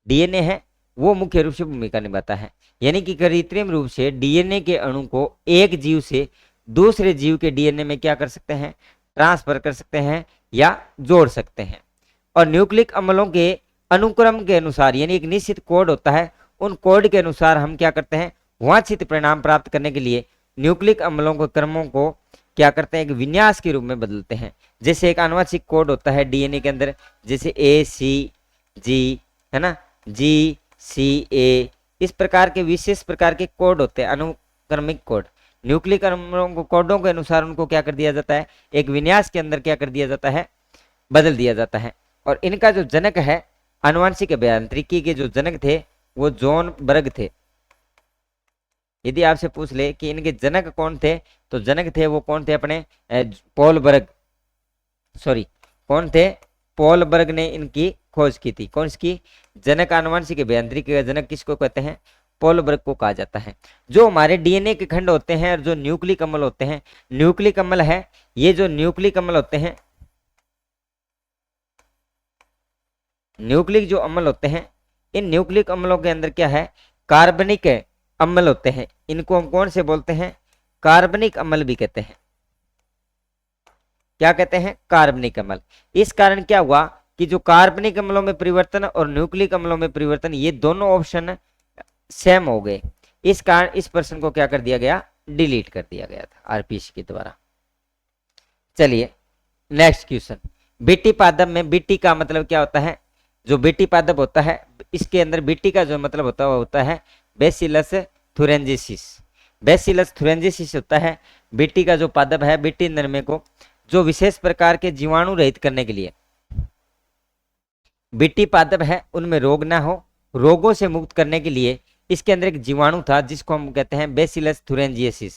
डीएनए है वो मुख्य रूप से भूमिका निभाता है, यानी कि कृत्रिम रूप से डीएनए के अणु को एक जीव से दूसरे जीव के डीएनए में क्या कर सकते हैं, ट्रांसफर कर सकते हैं या जोड़ सकते हैं। और न्यूक्लिक अम्लों के अनुक्रम के अनुसार, यानी एक निश्चित कोड होता है, उन कोड के अनुसार हम क्या करते हैं वांछित परिणाम प्राप्त करने के लिए न्यूक्लिक अम्लों के क्रमों को क्या करते हैं, एक विन्यास के रूप में बदलते हैं। जैसे एक आनुवंशिक कोड होता है डीएनए के अंदर, जैसे ACG है ना, GCA, इस प्रकार के विशेष प्रकार के कोड होते हैं अनुक्रमिक कोड। न्यूक्लिक अम्लों को कोडों के अनुसार उनको क्या कर दिया जाता है, एक विन्यास के अंदर क्या कर दिया जाता है, बदल दिया जाता है। और इनका जो जनक है, आनुवंशिक अभियांत्रिकी के जो जनक थे वो जॉन बर्ग थे। यदि आपसे पूछ ले कि इनके जनक कौन थे, तो जनक थे वो कौन थे, अपने पॉल बर्ग, सॉरी कौन थे, पॉल बर्ग ने इनकी खोज की थी। कौन सी जनक, आनुवंशिक अभियांत्रिकी का जनक किसको कहते हैं, पॉल बर्ग को कहा जाता है। जो हमारे डीएनए के खंड होते हैं और जो न्यूक्लिक अम्ल होते हैं, न्यूक्लिक अम्ल है, ये जो न्यूक्लिक अम्ल होते हैं, न्यूक्लिक जो अम्ल होते हैं, इन न्यूक्लिक अम्लों के अंदर क्या है, कार्बनिक अम्ल होते हैं। इनको हम कौन से बोलते हैं, कार्बनिक अम्ल भी कहते हैं। क्या कहते हैं, कार्बनिक अम्ल। इस कारण क्या हुआ कि जो कार्बनिक अम्लों में परिवर्तन और न्यूक्लिक अम्लों में परिवर्तन, ये दोनों ऑप्शन सेम हो गए। इस कारण इस प्रश्न को क्या कर दिया गया, डिलीट कर दिया गया था आरपीसी के द्वारा। चलिए नेक्स्ट क्वेश्चन। बीटी पादप में बीटी का मतलब क्या होता है, जो बीटी पादप होता है इसके अंदर बीटी का जो मतलब होता है बेसिलस थुरेंजिसिस। बेसिलस थुरेंजिसिस होता है बीटी का जो पादप है, बीटी नरमे को जो विशेष प्रकार के जीवाणु रहित करने के लिए। बीटी पादप है उनमें रोग ना हो, रोगों से मुक्त करने के लिए इसके अंदर एक जीवाणु था जिसको हम कहते हैं बेसिलस थुरेंजिसिस।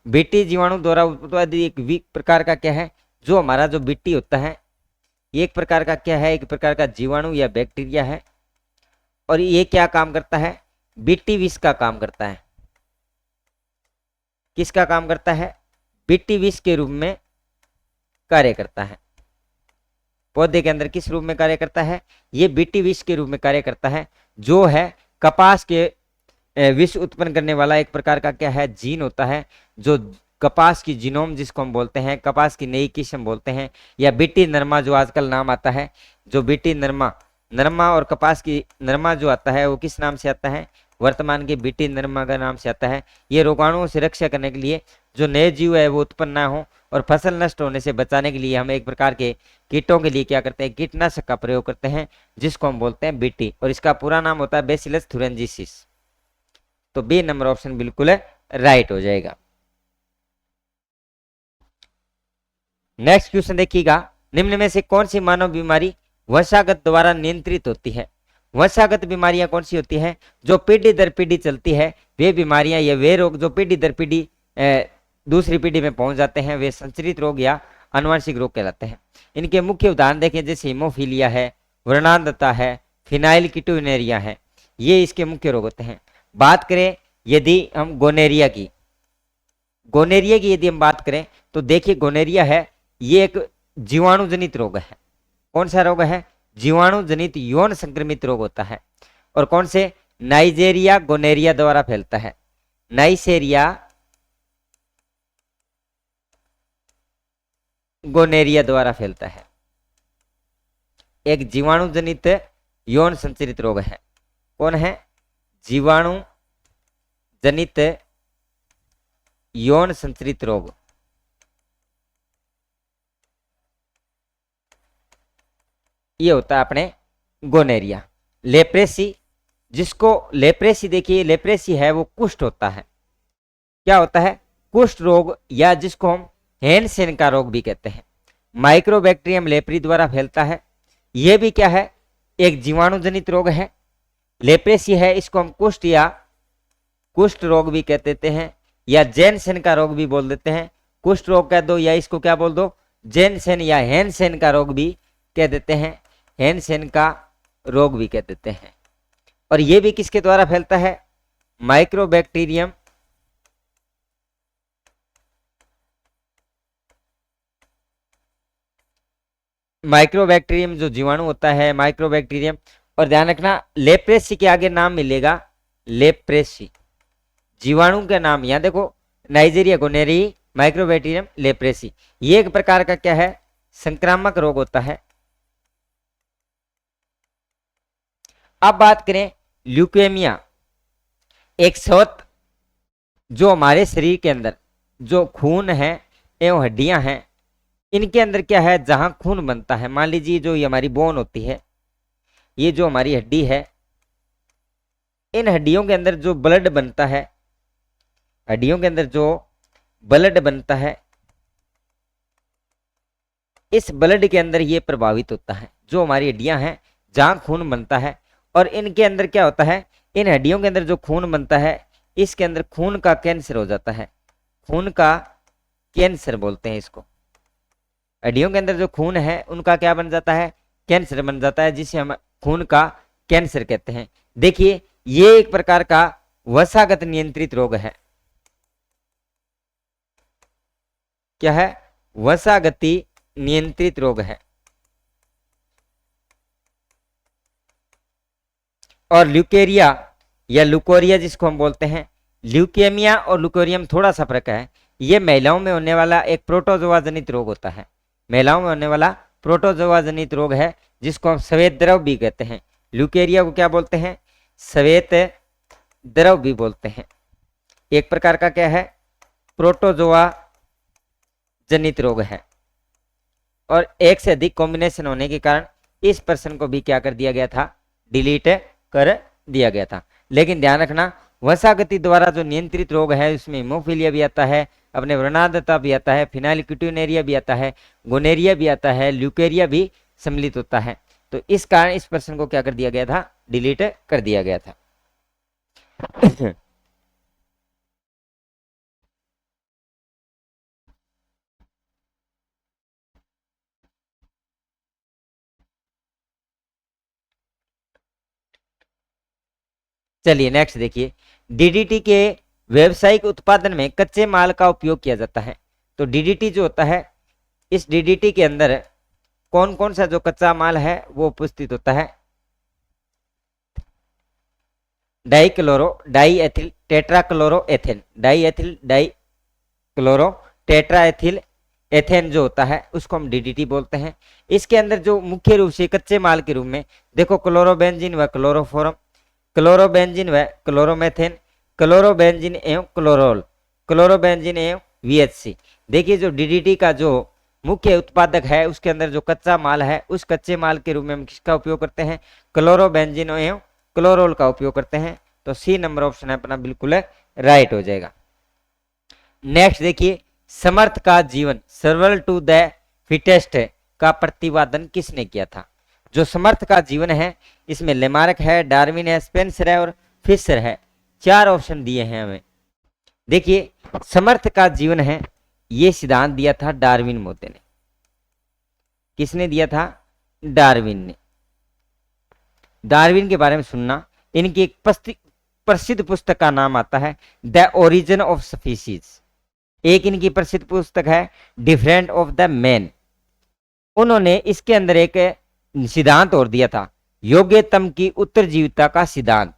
बीटी जीवाणु द्वारा उत्पादित एक प्रकार का क्या है, जो हमारा जो बीटी होता है ये एक प्रकार का क्या है, एक प्रकार का जीवाणु या बैक्टीरिया है। और ये क्या काम करता है, बीटी विष का काम करता है। किसका काम करता है, बीटी विष के रूप में कार्य करता है। पौधे के अंदर किस रूप में कार्य करता है, ये बीटी विष के रूप में कार्य करता है, जो है कपास के विष उत्पन्न करने वाला एक प्रकार का क्या है, जीन होता है, जो कपास की जीनोम जिसको हम बोलते हैं, कपास की नई किस्म बोलते हैं, या बीटी नरमा जो आजकल नाम आता है, जो बीटी नरमा, नरमा और कपास की नरमा जो आता है वो किस नाम से आता है, वर्तमान के बीटी नरमा का नाम से आता है। ये रोगाणुओं से रक्षा करने के लिए जो नए जीव है वो उत्पन्न ना हो और फसल नष्ट होने से बचाने के लिए हम एक प्रकार के कीटों के लिए क्या करते हैं, कीटनाशक का प्रयोग करते हैं, जिसको हम बोलते हैं बीटी, और इसका पूरा नाम होता है बेसिलस थुरिंजिसिस। तो बी नंबर ऑप्शन बिल्कुल राइट हो जाएगा। नेक्स्ट क्वेश्चन देखिएगा, निम्न में से कौन सी मानव बीमारी वंशागत द्वारा नियंत्रित होती है। वंशागत बीमारियां कौन सी होती है, जो पीढ़ी दर पीढ़ी चलती है, वे बीमारियां या वे रोग जो पीढ़ी दर पीढ़ी दूसरी पीढ़ी में पहुंच जाते हैं, वे संचरित रोग या आनुवंशिक रोग कहलाते हैं। इनके मुख्य उदाहरण देखें, जैसे हीमोफीलिया है, व्रणांधता है, फिनाइल कीटोनेरिया है, ये इसके मुख्य रोग होते हैं। बात करें यदि हम गोनेरिया की यदि हम बात करें तो देखिए गोनेरिया है, ये एक जीवाणु रोग है। कौन सा रोग है, जीवाणु जनित यौन संक्रमित रोग होता है। और कौन से, नाइजेरिया गोनेरिया द्वारा फैलता है। नाइजेरिया गोनेरिया द्वारा फैलता है, एक जीवाणु जनित यौन संचरित रोग है। कौन है, जीवाणु जनित यौन संचरित रोग। ये होता है अपने गोनेरिया। लेप्रेसी, जिसको लेप्रेसी देखिए, लेप्रेसी है वो कुष्ठ होता है। क्या होता है, कुष्ठ रोग, या जिसको हम हैंसेन का रोग भी कहते हैं। माइक्रोबैक्टीरियम लेप्री द्वारा फैलता है। यह भी क्या है, एक जीवाणु जनित रोग है। लेप्रेसी है, इसको हम कुष्ठ या कुष्ठ रोग भी कह देते हैं, या जेनसेन का रोग भी बोल देते हैं। कुष्ठ रोग कह दो या इसको क्या बोल दो, जेनसेन या हैंसेन का रोग भी कह देते हैं, हैंसेन का रोग भी कह देते हैं। और यह भी किसके द्वारा फैलता है, माइक्रोबैक्टीरियम जो जीवाणु होता है, माइक्रोबैक्टीरियम। और ध्यान रखना, लेप्रेसी के आगे नाम मिलेगा, लेप्रेसी जीवाणु का नाम। यहां देखो, नाइजीरिया गोनेरी, माइक्रोबैक्टीरियम, लेप्रेसी, ये एक प्रकार का क्या है, संक्रामक रोग होता है। अब बात करें ल्यूकेमिया, एक स्रोत जो हमारे शरीर के अंदर जो खून है एवं हड्डियां हैं, इनके अंदर क्या है, जहां खून बनता है, मान लीजिए जो ये हमारी बोन होती है, ये जो हमारी हड्डी है, इन हड्डियों के अंदर जो ब्लड बनता है, हड्डियों के अंदर जो ब्लड बनता है, इस ब्लड के अंदर ये प्रभावित होता है। जो हमारी हड्डियां हैं जहां खून बनता है, और इनके अंदर क्या होता है, इन हड्डियों के अंदर जो खून बनता है, इसके अंदर खून का कैंसर हो जाता है। खून का कैंसर बोलते हैं इसको। हड्डियों के अंदर जो खून है उनका क्या बन जाता है, कैंसर बन जाता है, जिसे हम खून का कैंसर कहते हैं। देखिए, ये एक प्रकार का वसागत नियंत्रित रोग है। क्या है, वसागति नियंत्रित रोग है। और ल्यूकेरिया या लुकोरिया जिसको हम बोलते हैं, ल्यूकेमिया और लुकोरियम थोड़ा सा फर्क है। ये महिलाओं में होने वाला एक प्रोटोजोआ जनित रोग होता है। महिलाओं में होने वाला प्रोटोजोआ जनित रोग है, जिसको हम श्वेत द्रव भी कहते हैं। ल्यूकेरिया को क्या बोलते हैं, श्वेत द्रव भी बोलते हैं। एक प्रकार का क्या है, प्रोटोजोआ जनित रोग है। और एक से अधिक कॉम्बिनेशन होने के कारण इस पर्सन को भी क्या कर दिया गया था, डिलीट कर दिया गया था। लेकिन ध्यान रखना, वसागति द्वारा जो नियंत्रित रोग है उसमें हीमोफीलिया भी आता है, अपने व्रणांधता भी आता है, फिनाइल कीटोनेरिया भी आता है, गोनेरिया भी आता है, ल्यूकेरिया भी सम्मिलित होता है। तो इस कारण इस पर्सन को क्या कर दिया गया था, डिलीट कर दिया गया था। चलिए नेक्स्ट देखिए, डीडीटी के व्यावसायिक उत्पादन में कच्चे माल का उपयोग किया जाता है। तो डीडीटी जो होता है, इस डीडीटी के अंदर कौन कौन सा जो कच्चा माल है वो उपस्थित होता है? Dichloro die ethyl टेट्राक्लोरो ethane, die ethyl die chloro tetra ethyl ethane जो होता है उसको हम डीडीटी बोलते हैं। इसके अंदर जो मुख्य रूप से कच्चे माल के रूप में देखो क्लोरोबेंजीन व क्लोरोफॉर्म, क्लोरोबेंजीन व क्लोरोमेथेन, क्लोरोबेंजीन एवं क्लोरोल, क्लोरोबेंजीन एवं वीएचसी। देखिए जो डीडीटी का जो मुख्य उत्पादक है उसके अंदर जो कच्चा माल है उस कच्चे माल के रूप में हम किसका उपयोग करते हैं? क्लोरोबेंजीन एवं क्लोरोल का उपयोग करते हैं। तो सी नंबर ऑप्शन है अपना बिल्कुल राइट हो जाएगा। नेक्स्ट देखिए, समर्थ का जीवन सर्वाइवल टू द फिटेस्ट का प्रतिपादन किसने किया था? जो समर्थ का जीवन है इसमें लेमार्क है, डार्विन है, स्पेंसर है और फिशर है। चार ऑप्शन दिए हैं हमें। देखिए समर्थ का जीवन है ये सिद्धांत दिया था डार्विन मोते ने। किसने दिया था? डार्विन ने। डार्विन के बारे में सुनना, इनकी एक प्रसिद्ध पुस्तक का नाम आता है द ओरिजिन ऑफ स्पीसीज। एक इनकी प्रसिद्ध पुस्तक है डिफरेंट ऑफ द मैन। उन्होंने इसके अंदर एक सिद्धांत और दिया था, योग्यतम की उत्तरजीविता का सिद्धांत।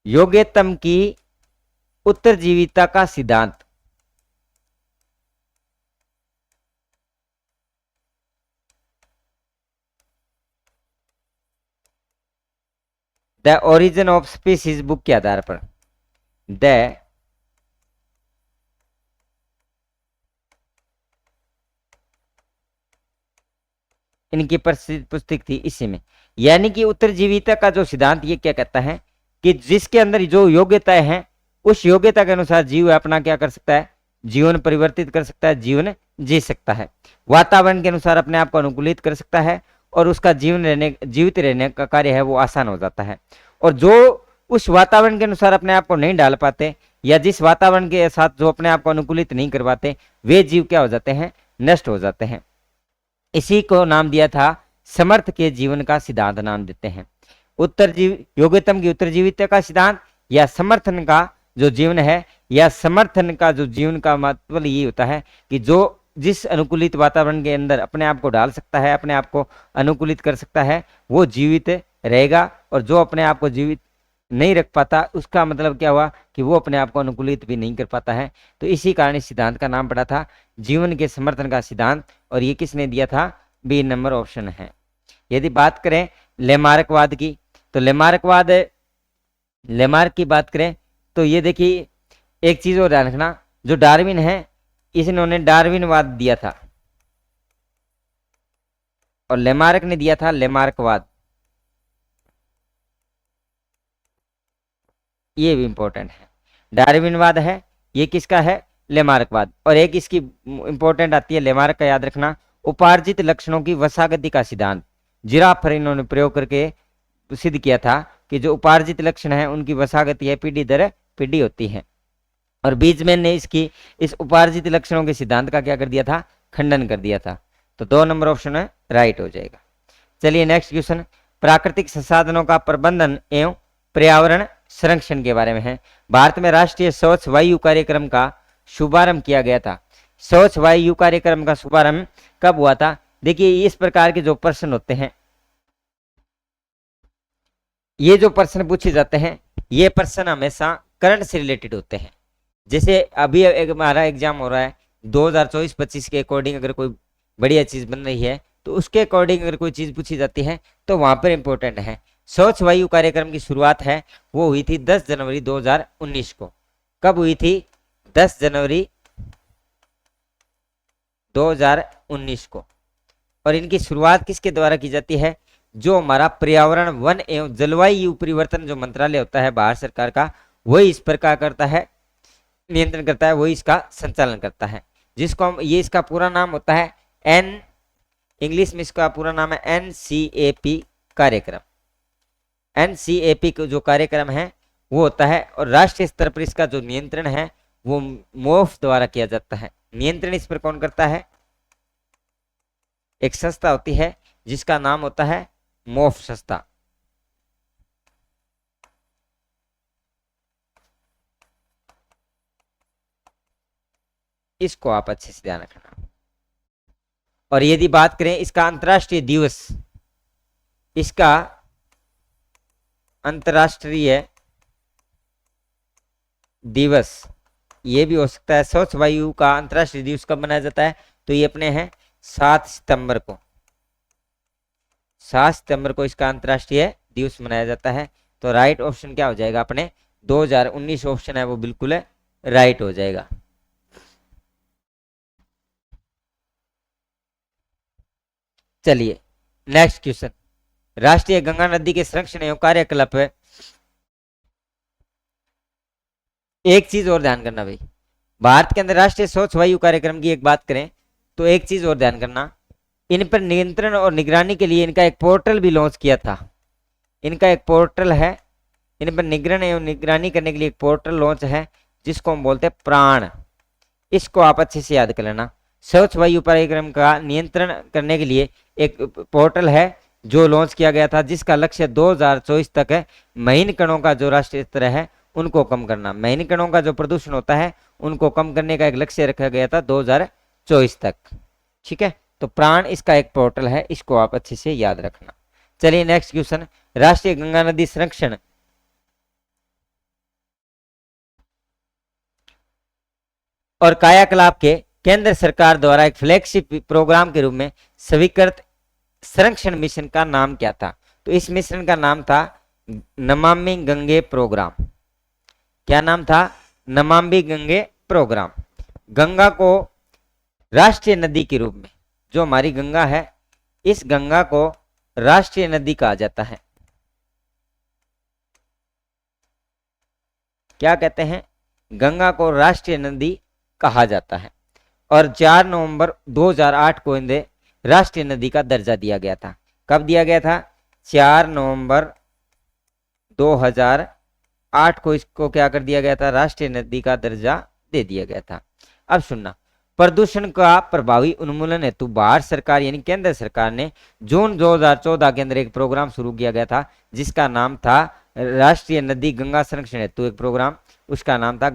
योग्यतम की उत्तरजीविता का सिद्धांत। The origin of species book के आधार पर द इनकी प्रसिद्ध पुस्तक थी इसी में। यानी कि उत्तरजीविता का जो सिद्धांत ये क्या कहता है कि जिसके अंदर जो योग्यताएं हैं उस योग्यता के अनुसार जीव अपना क्या कर सकता है? जीवन परिवर्तित कर सकता है, जीवन जी सकता है, वातावरण के अनुसार अपने आप को अनुकूलित कर सकता है और उसका जीवित रहने का कार्य है वो आसान हो जाता है। और जो उस वातावरण के अनुसार अपने आप को नहीं डाल पाते या जिस वातावरण के साथ जो अपने आप को अनुकूलित नहीं कर पाते वे जीव क्या हो जाते हैं? नष्ट हो जाते हैं। इसी को नाम दिया था समर्थ के जीवन का सिद्धांत नाम देते हैं। योग्यतम की उत्तरजीविता का सिद्धांत या समर्थन का जो जीवन है या समर्थन का जो जीवन का मतलब ये होता है कि जो जिस अनुकूलित वातावरण के अंदर अपने आप को डाल सकता है, अपने आप को अनुकूलित कर सकता है वो जीवित रहेगा, और जो अपने आप को जीवित नहीं रख पाता उसका मतलब क्या हुआ कि वो अपने आप को अनुकूलित भी नहीं कर पाता है। तो इसी कारण इस सिद्धांत का नाम पड़ा था जीवन के समर्थन का सिद्धांत, और ये किसने दिया था? बी नंबर ऑप्शन है। यदि बात करें लेमार्कवाद की तो लेमार्क की बात करें तो ये देखिए एक चीज और ध्यान रखना, जो डार्विन है इन्होंने डार्विनवाद दिया था और लेमार्क ने दिया था लेमार्कवाद। ये भी इंपॉर्टेंट है। डार्विनवाद है ये किसका है? लेमार्कवाद। और एक इसकी इंपॉर्टेंट आती है लेमार्क का, याद रखना, उपार्जित लक्षणों की वसागति का सिद्धांत। जिराफ पर इन्होंने प्रयोग करके सिद्ध किया था कि जो उपार्जित लक्षण है उनकी वसागति है पीढ़ी दर पीढ़ी होती है। और बीजमैन ने इसकी इस उपार्जित लक्षणों के सिद्धांत का क्या कर दिया था? खंडन कर दिया था। तो 2 नंबर ऑप्शन है राइट हो जाएगा। चलिए नेक्स्ट क्वेश्चन, प्राकृतिक संसाधनों का प्रबंधन एवं पर्यावरण संरक्षण के बारे में है। भारत में राष्ट्रीय स्वच्छ वायु कार्यक्रम का शुभारंभ किया गया था। स्वच्छ वायु कार्यक्रम का शुभारंभ कब हुआ था? देखिए इस प्रकार के जो प्रश्न होते हैं, ये जो प्रश्न पूछे जाते हैं ये प्रश्न हमेशा करंट से रिलेटेड होते हैं। जैसे अभी एक हमारा एग्जाम हो रहा है 2024-25 के अकॉर्डिंग, अगर कोई बढ़िया चीज बन रही है तो उसके अकॉर्डिंग अगर कोई चीज पूछी जाती है तो वहां पर इंपॉर्टेंट है। स्वच्छ वायु कार्यक्रम की शुरुआत है वो हुई थी 10 जनवरी 2019 को। कब हुई थी? 10 जनवरी 2019 को। और इनकी शुरुआत किसके द्वारा की जाती है? जो हमारा पर्यावरण वन एवं जलवायु परिवर्तन जो मंत्रालय होता है भारत सरकार का, वही इस पर क्या करता है? नियंत्रण करता है, वही इसका संचालन करता है। जिसको हम, ये इसका पूरा नाम होता है इंग्लिश में इसका पूरा नाम है NCAP कार्यक्रम। NCAP जो कार्यक्रम है वो होता है, और राष्ट्रीय स्तर पर इसका जो नियंत्रण है वो मोफ द्वारा किया जाता है। नियंत्रण इस पर कौन करता है? एक संस्था होती है जिसका नाम होता है मोफ संस्था। इसको आप अच्छे से ध्यान रखना। और यदि बात करें इसका अंतर्राष्ट्रीय दिवस, इसका अंतर्राष्ट्रीय दिवस ये भी हो सकता है। स्वच्छ वायु का अंतर्राष्ट्रीय दिवस कब मनाया जाता है? तो ये अपने हैं 7 सितंबर को। 7 सितंबर को इसका अंतर्राष्ट्रीय दिवस मनाया जाता है। तो राइट ऑप्शन क्या हो जाएगा अपने? 2019 ऑप्शन है वो बिल्कुल राइट हो जाएगा। चलिए नेक्स्ट क्वेश्चन, राष्ट्रीय गंगा नदी के संरक्षण एवं कार्यकलाप है। एक चीज और ध्यान करना भाई, भारत के अंदर राष्ट्रीय स्वच्छ वायु कार्यक्रम की एक बात करें तो एक चीज और ध्यान करना, इन पर नियंत्रण और निगरानी के लिए इनका एक पोर्टल भी लॉन्च किया था। इनका एक पोर्टल है, इन पर निगरानी एवं निगरानी करने के लिए एक पोर्टल लॉन्च है जिसको हम बोलते हैं प्राण। इसको आप अच्छे से याद कर लेना। स्वच्छ वायु कार्यक्रम का नियंत्रण करने के लिए एक पोर्टल है जो लॉन्च किया गया था, जिसका लक्ष्य 2024 तक है महीन कणों का जो राष्ट्रीय स्तर है उनको कम करना। महीन कणों का जो प्रदूषण होता है उनको कम करने का एक लक्ष्य रखा गया था 2024 तक। ठीक है, तो प्राण इसका एक पोर्टल है, इसको आप अच्छे से याद रखना। चलिए नेक्स्ट क्वेश्चन, राष्ट्रीय गंगा नदी संरक्षण और कायाकलाप के केंद्र सरकार द्वारा एक फ्लैगशिप प्रोग्राम के रूप में स्वीकृत संरक्षण मिशन का नाम क्या था? तो इस मिशन का नाम था नमामि गंगे प्रोग्राम। क्या नाम था? नमामि गंगे प्रोग्राम। गंगा को राष्ट्रीय नदी के रूप में, जो हमारी गंगा है, इस गंगा को राष्ट्रीय नदी कहा जाता है। क्या कहते हैं? गंगा को राष्ट्रीय नदी कहा जाता है। और 4 नवंबर 2008 को इन्हें राष्ट्रीय नदी का दर्जा दिया गया था। कब दिया गया था? 4 नवंबर 2008 को इसको क्या कर दिया गया था? राष्ट्रीय नदी का दर्जा दे दिया गया था। अब सुनना, प्रदूषण का प्रभावी उन्मूलन हेतु भारत सरकार यानी केंद्र सरकार ने जून 2014 के अंदर एक प्रोग्राम शुरू किया गया था जिसका नाम था राष्ट्रीय नदी गंगा संरक्षण हेतु एक प्रोग्राम, उसका नाम था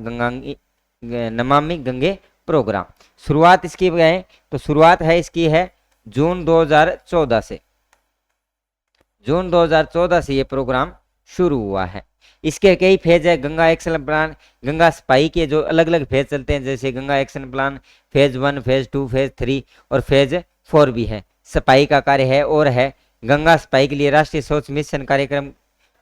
नमामि गंगे प्रोग्राम। शुरुआत इसकी है तो शुरुआत है इसकी है जून 2014 से। जून 2014 से ये प्रोग्राम शुरू हुआ है। इसके कई फेज है। गंगा एक्शन प्लान, गंगा सफाई के जो अलग अलग फेज चलते हैं, जैसे Ganga action plan phase 1, phase 2, phase 3 और फेज 4 भी है। सफाई का कार्य है और है गंगा सफाई के लिए राष्ट्रीय स्वच्छ मिशन कार्यक्रम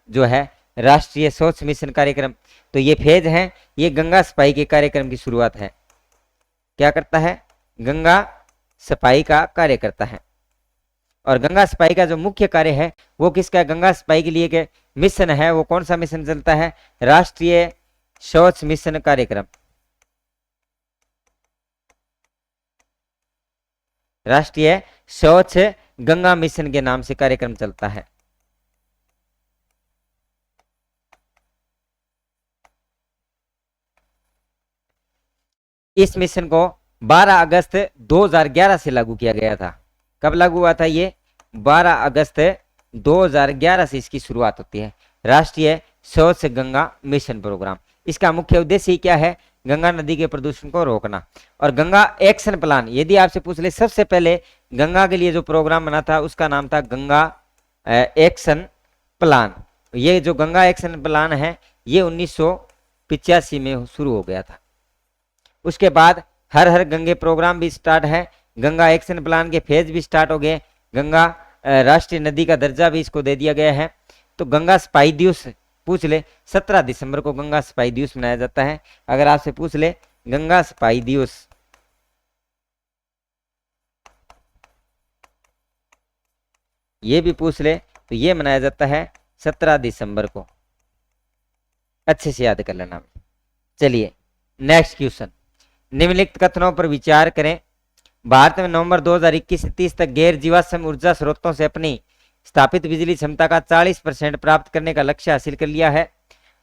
जो है, राष्ट्रीय स्वच्छ मिशन कार्यक्रम, तो ये फेज है। ये गंगा सफाई के कार्यक्रम की शुरुआत है। क्या करता है? गंगा सफाई का कार्य करता है। और गंगा सफाई का जो मुख्य कार्य है वो किसका है? गंगा सफाई के लिए के मिशन है वो कौन सा मिशन चलता है? राष्ट्रीय स्वच्छ मिशन कार्यक्रम। राष्ट्रीय स्वच्छ गंगा मिशन के नाम से कार्यक्रम चलता है। इस मिशन को 12 अगस्त 2011 से लागू किया गया था। कब लागू हुआ था ये? 12 अगस्त 2011 से इसकी शुरुआत होती है, राष्ट्रीय स्वच्छ गंगा मिशन प्रोग्राम। इसका मुख्य उद्देश्य क्या है? गंगा नदी के प्रदूषण को रोकना। और गंगा एक्शन प्लान, यदि आपसे पूछ ले सबसे पहले गंगा के लिए जो प्रोग्राम बना था उसका नाम था गंगा एक्शन प्लान। ये जो गंगा एक्शन प्लान है ये 1985 में शुरू हो गया था। उसके बाद हर हर गंगे प्रोग्राम भी स्टार्ट है, गंगा एक्शन प्लान के फेज भी स्टार्ट हो गए, गंगा राष्ट्रीय नदी का दर्जा भी इसको दे दिया गया है। तो गंगा सफाई दिवस पूछ ले, 17 दिसंबर को गंगा सफाई दिवस मनाया जाता है। अगर आपसे पूछ ले गंगा सफाई दिवस, ये भी पूछ ले तो ये मनाया जाता है 17 दिसंबर को। अच्छे से याद कर लेना। चलिए नेक्स्ट क्वेश्चन, निम्नलिखित कथनों पर विचार करें। भारत में नवंबर 2021 से 30 तक गैर जीवाश्म ऊर्जा स्रोतों से अपनी स्थापित बिजली क्षमता का 40% प्राप्त करने का लक्ष्य हासिल कर लिया है।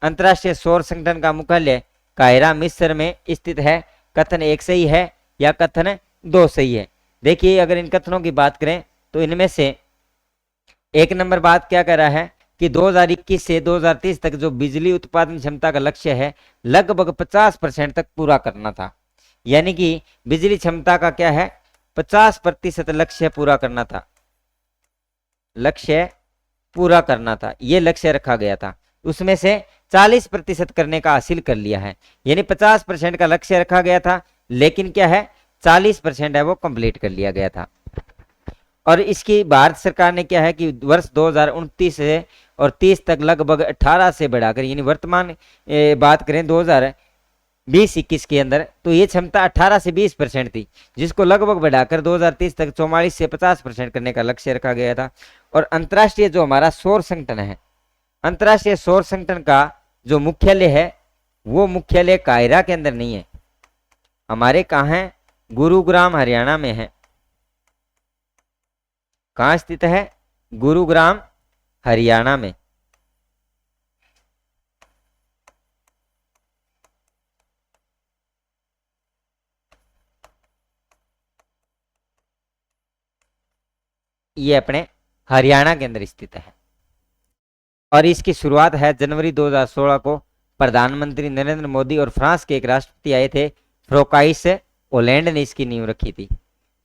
अंतर्राष्ट्रीय सौर संगठन का मुख्यालय कायरा मिस्र में स्थित है। कथन 1 सही है या कथन 2 सही है? देखिए अगर इन कथनों की बात करें तो इनमें से 1 नंबर बात क्या कह रहा है कि 2021 से 2030 तक जो बिजली उत्पादन क्षमता का लक्ष्य है लगभग 50% तक पूरा करना था। यानी कि बिजली क्षमता का क्या है? 50% लक्ष्य पूरा करना था, लक्ष्य पूरा करना था, ये लक्ष्य रखा गया था। उसमें से 40% करने का हासिल कर लिया है, यानी 50% का लक्ष्य रखा गया था, लेकिन क्या है 40% है वो कंप्लीट कर लिया गया था। और इसकी भारत सरकार ने क्या है कि वर्ष 2029 से और 30 तक लगभग 18 से बढ़ाकर, यानी वर्तमान बात करें 2020-21 के अंदर, तो ये क्षमता 18 से 20% थी, जिसको लगभग बढ़ाकर 2030 तक 44 से 50% करने का लक्ष्य रखा गया था। और अंतर्राष्ट्रीय जो हमारा सौर संगठन है, अंतर्राष्ट्रीय सौर संगठन का जो मुख्यालय है वो मुख्यालय कायरा के अंदर नहीं है, हमारे कहाँ है, गुरुग्राम हरियाणा में है। कहाँ स्थित है, गुरुग्राम हरियाणा में। ये अपने हरियाणा के अंदर स्थित है। और इसकी शुरुआत है जनवरी 2016 को प्रधानमंत्री नरेंद्र मोदी और फ्रांस के एक राष्ट्रपति आए थे, फ्रोकाइस ओलैंड ने इसकी नींव रखी थी।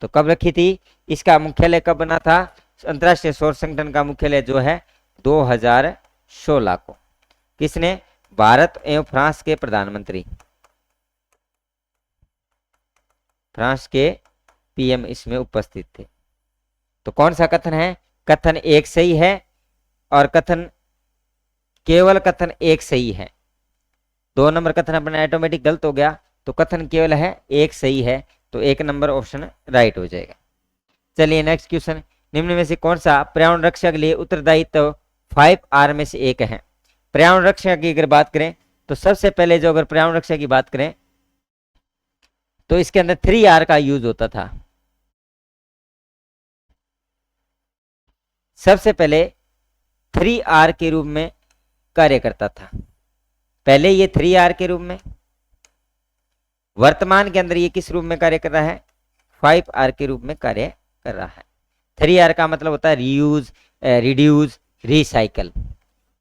तो कब रखी थी, इसका मुख्यालय कब बना था, अंतर्राष्ट्रीय सौर संगठन का मुख्यालय जो है 2016 को। किसने, भारत एवं फ्रांस के प्रधानमंत्री, फ्रांस के पीएम इसमें उपस्थित थे। तो कौन सा कथन है, कथन एक सही है, और कथन केवल कथन एक सही है। 2 नंबर कथन अपना ऑटोमेटिक गलत हो गया, तो कथन केवल है एक सही है, तो 1 नंबर ऑप्शन राइट हो जाएगा। चलिए नेक्स्ट क्वेश्चन, निम्न में से कौन सा पर्यावरण रक्षा के लिए उत्तरदायित्व 5R में से एक है। पर्यावरण रक्षा की अगर बात करें तो सबसे पहले जो अगर पर्यावरण रक्षा की बात करें तो इसके अंदर 3R का यूज होता था। सबसे पहले 3R के रूप में कार्य करता था, पहले ये 3R के रूप में, वर्तमान के अंदर ये किस रूप में कार्य कर रहा है, 5R के रूप में कार्य कर रहा है। 3R का मतलब होता है रीयूज, रिड्यूस, रिसाइकल।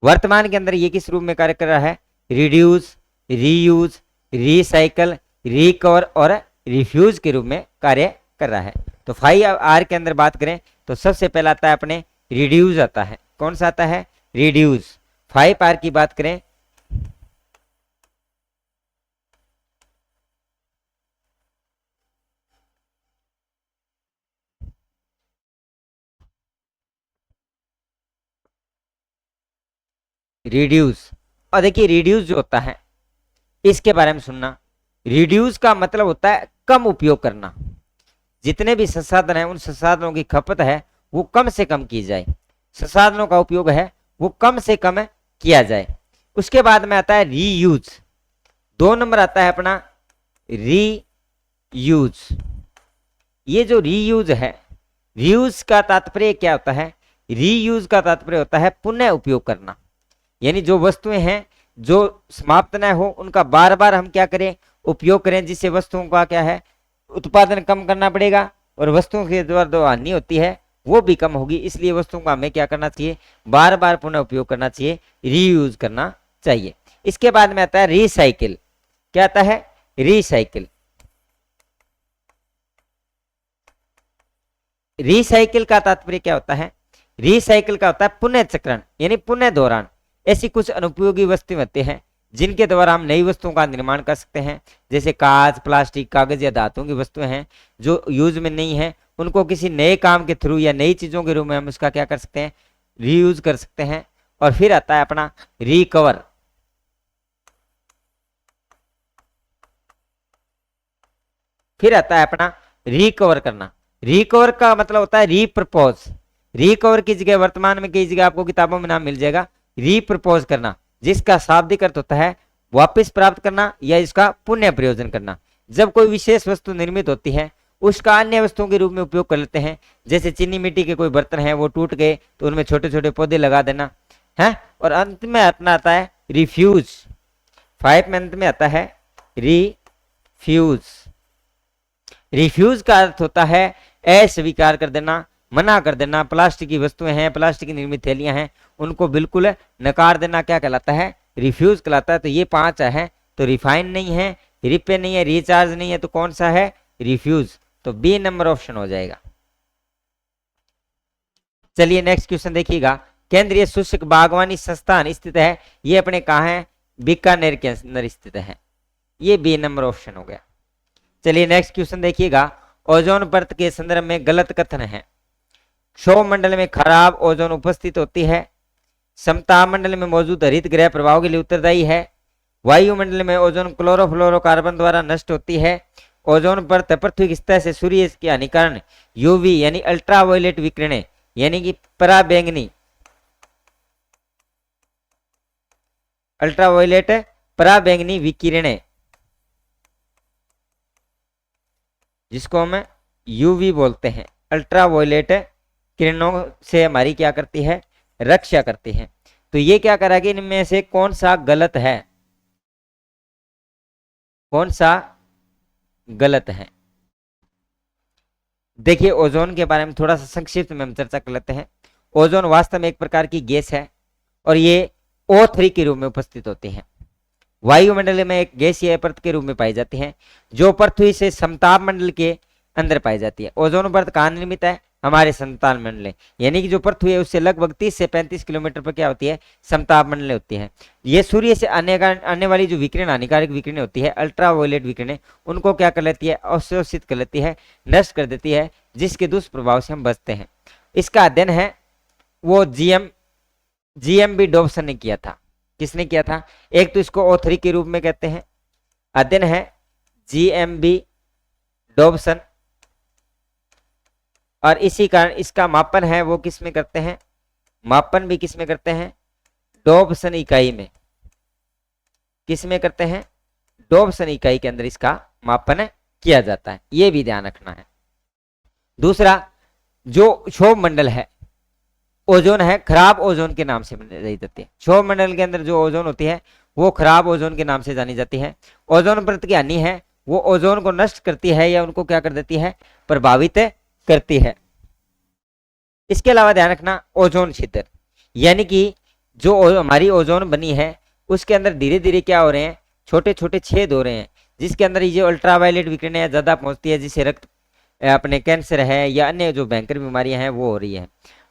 वर्तमान के अंदर ये किस रूप में कार्य कर रहा है, रिड्यूस, रीयूज, रिसाइकल, रिकवर और रिफ्यूज के रूप में कार्य कर रहा है। तो 5R के अंदर बात करें तो सबसे पहला आता है अपने रिड्यूस आता है। कौन सा आता है, रिड्यूस। 5R की बात करें रिड्यूस, और देखिए रिड्यूस जो होता है इसके बारे में सुनना, रिड्यूस का मतलब होता है कम उपयोग करना। जितने भी संसाधन है उन संसाधनों की खपत है वो कम से कम की जाए, संसाधनों का उपयोग है वो कम से कम किया जाए। उसके बाद में आता है रीयूज, 2 नंबर आता है अपना रीयूज। ये जो रीयूज है, रीयूज का तात्पर्य क्या होता है, रीयूज का तात्पर्य होता है पुनः उपयोग करना, यानी जो वस्तुएं हैं जो समाप्त न हो उनका बार बार हम क्या करें, उपयोग करें, जिससे वस्तुओं का क्या है उत्पादन कम करना पड़ेगा और वस्तुओं के द्वारा जो हानि होती है वो भी कम होगी। इसलिए वस्तुओं का हमें क्या करना चाहिए, बार बार पुनः उपयोग करना चाहिए, रीयूज करना चाहिए। इसके बाद में आता है रिसाइकिल। क्या आता है, रिसाइकिल। रिसाइकिल का तात्पर्य क्या होता है, रिसाइकिल का होता है पुनः चक्रण, यानी पुनः दोहरान। ऐसी कुछ अनुपयोगी वस्तुएं होती हैं जिनके द्वारा हम नई वस्तुओं का निर्माण कर सकते हैं, जैसे कांच, प्लास्टिक, कागज या धातुओं की वस्तुएं हैं जो यूज में नहीं है, उनको किसी नए काम के थ्रू या नई चीजों के रूप में हम उसका क्या कर सकते हैं, रीयूज कर सकते हैं। और फिर आता है अपना रिकवर। फिर आता है अपना रिकवर करना। रिकवर का मतलब होता है रीप्रपोज। रिकवर की जगह वर्तमान में कई जगह आपको किताबों में नाम मिल जाएगा, रीप्रपोज करना, जिसका शाब्दिक अर्थ होता है वापस प्राप्त करना या इसका पुनः प्रयोजन करना। जब कोई विशेष वस्तु निर्मित होती है उसका अन्य वस्तुओं के रूप में उपयोग कर लेते हैं, जैसे चीनी मिट्टी के कोई बर्तन है वो टूट गए तो उनमें छोटे छोटे पौधे लगा देना है। और अंत में अपना आता है रिफ्यूज। 5 में अंत में आता है रिफ्यूज। रिफ्यूज का अर्थ होता है अस्वीकार कर देना, मना कर देना। प्लास्टिक की वस्तुएं हैं, प्लास्टिक की निर्मित थैलियां हैं, उनको बिल्कुल नकार देना क्या कहलाता है, रिफ्यूज कहलाता है। तो ये 5 है, तो रिफाइन नहीं है, रिपे नहीं है, रिचार्ज नहीं है, तो कौन सा है, रिफ्यूज। तो बी नंबर ऑप्शन हो जाएगा। चलिए नेक्स्ट क्वेश्चन देखिएगा। केंद्रीय शुष्क बागवानी संस्थान स्थित है, ये अपने कहाँ है, बीकानेर के अंदर स्थित है, ये बी नंबर ऑप्शन हो गया। चलिए नेक्स्ट क्वेश्चन देखिएगा। ओजोन परत के संदर्भ में गलत कथन है। क्षोभ मंडल में खराब ओजोन उपस्थित होती है, समताप मंडल में मौजूद हरित गृह प्रभाव के लिए उत्तरदायी है, वायुमंडल में ओजोन क्लोरोफ्लोरोकार्बन द्वारा नष्ट होती है, ओजोन परत पृथ्वी की सतह से सूर्य के हानिकारक यूवी यानी अल्ट्रावायलेट विकिरण यानी कि पराबैंगनी अल्ट्रावायलेट पराबैंगनी विकिरण, जिसको हम यूवी बोलते हैं, अल्ट्रावायलेट किरणों से हमारी क्या करती है, रक्षा करती है। तो ये क्या करेगा, इनमें से कौन सा गलत है, कौन सा गलत है। देखिए ओजोन के बारे में थोड़ा सा संक्षिप्त में हम चर्चा कर लेते हैं। ओजोन वास्तव में एक प्रकार की गैस है और ये O3 के रूप में उपस्थित होती है। वायुमंडल में एक गैसीय परत के रूप में पाई जाती है जो पृथ्वी से समताप मंडल के अंदर पाई जाती है। ओजोन परत कहाँ निर्मित है, हमारे समताप मंडल, यानी कि जो पृथ्वी है उससे लगभग 30 से 35 किलोमीटर पर क्या होती है, समताप मंडल होती है। ये सूर्य से आने वाली जो विकिरण हानिकारक विकिरण होती है, अल्ट्रावायलेट विकिरण, उनको क्या कर लेती है, अवशोषित कर लेती है, नष्ट कर देती है, जिसके दुष्प्रभाव से हम बचते हैं। इसका अध्ययन है वो GMB डॉब्सन ने किया था। किसने किया था, एक तो इसको O3 के रूप में कहते हैं, अध्ययन है GMB डॉब्सन, और इसी कारण इसका मापन है वो किस में करते हैं, मापन भी किस में करते हैं, डॉब्सन इकाई में। किस में करते हैं, डॉब्सन इकाई के अंदर इसका मापन किया जाता है, ये भी ध्यान रखना है। दूसरा, जो क्षोभ मंडल है, ओजोन है, खराब ओजोन के नाम से जानी जाती है। क्षोभ मंडल के अंदर जो ओजोन होती है वो खराब ओजोन के नाम से जानी जाती है। ओजोन परत की हानि है, वो ओजोन को नष्ट करती है या उनको क्या कर देती है, प्रभावित करती है। इसके अलावा ध्यान रखना, ओजोन क्षेत्र यानी कि जो हमारी ओजोन बनी है उसके अंदर धीरे धीरे क्या हो रहे हैं, छोटे छोटे छेद हो रहे हैं, जिसके अंदर ये अल्ट्रावायलेट विकिरण ज्यादा पहुंचती है, जिससे रक्त अपने कैंसर है या अन्य जो भयंकर बीमारियां हैं वो हो रही है।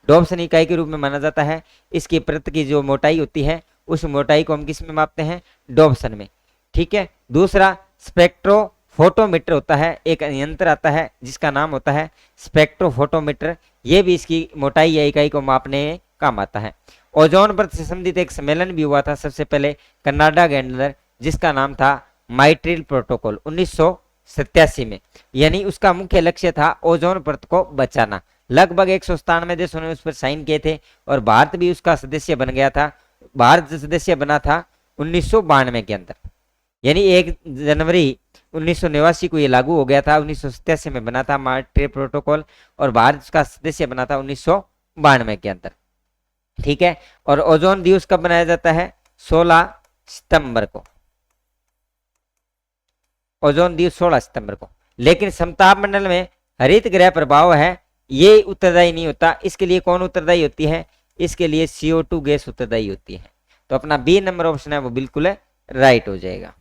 डॉब्सन इकाई के रूप में माना जाता है। इसकी परत की जो मोटाई होती है उस मोटाई को हम किस में मापते हैं, डॉब्सन में। ठीक है। दूसरा, स्पेक्ट्रोफोटोमीटर होता है, एक यंत्र आता है जिसका नाम होता है स्पेक्ट्रोफोटोमीटर, ये भी इसकी मोटाई या इकाई को मापने में काम आता है। ओजोन परत से संबंधित एक सम्मेलन भी हुआ था सबसे पहले कनाडा के अंदर, जिसका नाम था मॉन्ट्रियल प्रोटोकॉल 1987 में, यानी उसका मुख्य लक्ष्य था ओजोन परत को बचाना। लगभग 197 देशों ने उस पर साइन किए थे और भारत भी उसका सदस्य बन गया था। भारत सदस्य बना था 1992 के अंदर, यानी 1 जनवरी 1989 को ये लागू हो गया था। 1987 में बना था मॉन्ट्रियल प्रोटोकॉल और भारत उसका सदस्य बना था 1992 के अंदर। ठीक है। और ओजोन दिवस कब मनाया जाता है, 16 सितंबर को। ओजोन दिवस 16 सितंबर को। लेकिन समताप मंडल में हरित गृह प्रभाव है, ये उत्तरदायी नहीं होता। इसके लिए कौन उत्तरदायी होती है, इसके लिए CO2 गैस उत्तरदायी होती है। तो अपना बी नंबर ऑप्शन है वो बिल्कुल राइट हो जाएगा।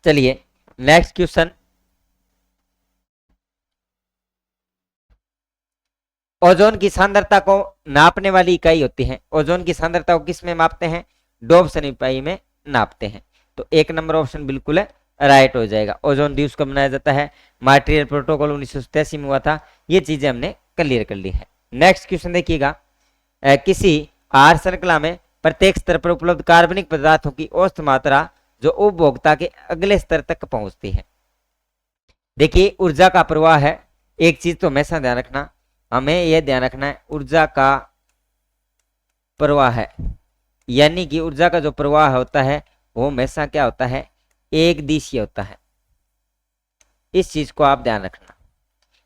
चलिए नेक्स्ट क्वेश्चन। ओजोन की सांद्रता को नापने वाली इकाई होती है, ओजोन की सांद्रता को किस में मापते हैं, डॉब्सन इकाई में नापते हैं। तो 1 नंबर ऑप्शन बिल्कुल राइट हो जाएगा। ओजोन दिवस कब मनाया जाता है, मॉन्ट्रियल प्रोटोकॉल 1987 में हुआ था। ये चीजें हमने क्लियर कर ली है। नेक्स्ट क्वेश्चन देखिएगा। किसी आहार श्रृंखला में प्रत्येक स्तर पर उपलब्ध कार्बनिक पदार्थों की औसत मात्रा जो उपभोक्ता के अगले स्तर तक पहुंचती है। देखिए ऊर्जा का प्रवाह है, एक चीज तो हमेशा ध्यान रखना, हमें यह ध्यान रखना है ऊर्जा का प्रवाह है, यानी कि ऊर्जा का जो प्रवाह होता है वो हमेशा क्या होता है, एक दिशीय होता है। इस चीज को आप ध्यान रखना,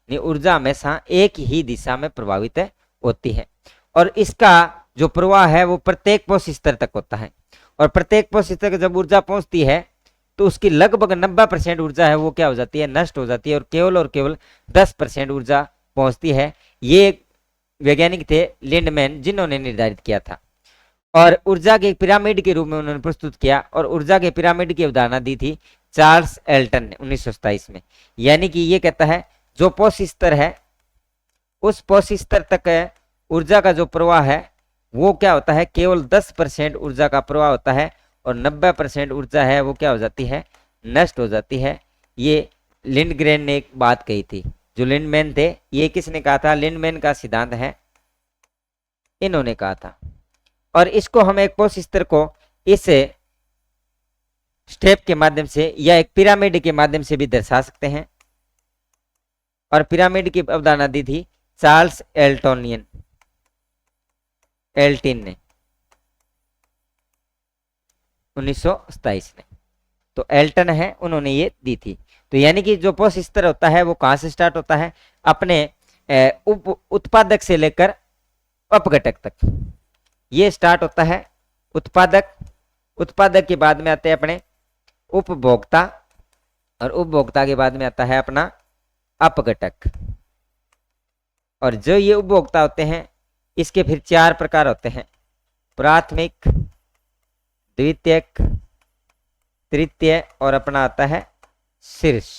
नहीं ऊर्जा हमेशा एक ही दिशा में प्रभावित होती है और इसका जो प्रवाह है वो प्रत्येक पोष स्तर तक होता है। और प्रत्येक पोष स्तर तक जब ऊर्जा पहुंचती है तो उसकी लगभग 90% ऊर्जा है वो क्या हो जाती है, नष्ट हो जाती है और केवल 10% ऊर्जा पहुंचती है। ये वैज्ञानिक थे लिंडमैन, जिन्होंने निर्धारित किया था और ऊर्जा के पिरामिड के रूप में उन्होंने प्रस्तुत किया और ऊर्जा के पिरामिड की अवधारणा दी थी चार्ल्स एल्टन ने 1927 में। यानी कि ये कहता है जो पोष स्तर है उस पोष स्तर तक ऊर्जा का जो प्रवाह है वो क्या होता है, केवल 10% ऊर्जा का प्रवाह होता है और 90% ऊर्जा है वो क्या हो जाती है, नष्ट हो जाती है। ये लिंडग्रेन ने एक बात कही थी। जो लिंडमैन थे, ये किसने कहा था, लिंडमैन का सिद्धांत है, इन्होंने कहा था। और इसको हम एक पोष स्तर को इस स्टेप के माध्यम से या एक पिरामिड के माध्यम से भी दर्शा सकते हैं। और पिरामिड की अवधारणा दी थी चार्ल्स एल्टिन ने 1927 में। तो एल्टन है, उन्होंने ये दी थी। तो यानी कि जो पोष स्तर होता है वो कहां से स्टार्ट होता है, अपने उत्पादक से लेकर अपघटक तक। ये स्टार्ट होता है उत्पादक के बाद में आते हैं अपने उपभोक्ता, और उपभोक्ता के बाद में आता है अपना अपघटक। और जो ये उपभोक्ता होते हैं इसके फिर 4 प्रकार होते हैं, प्राथमिक, द्वितीयक, तृतीय और अपना आता है शीर्ष।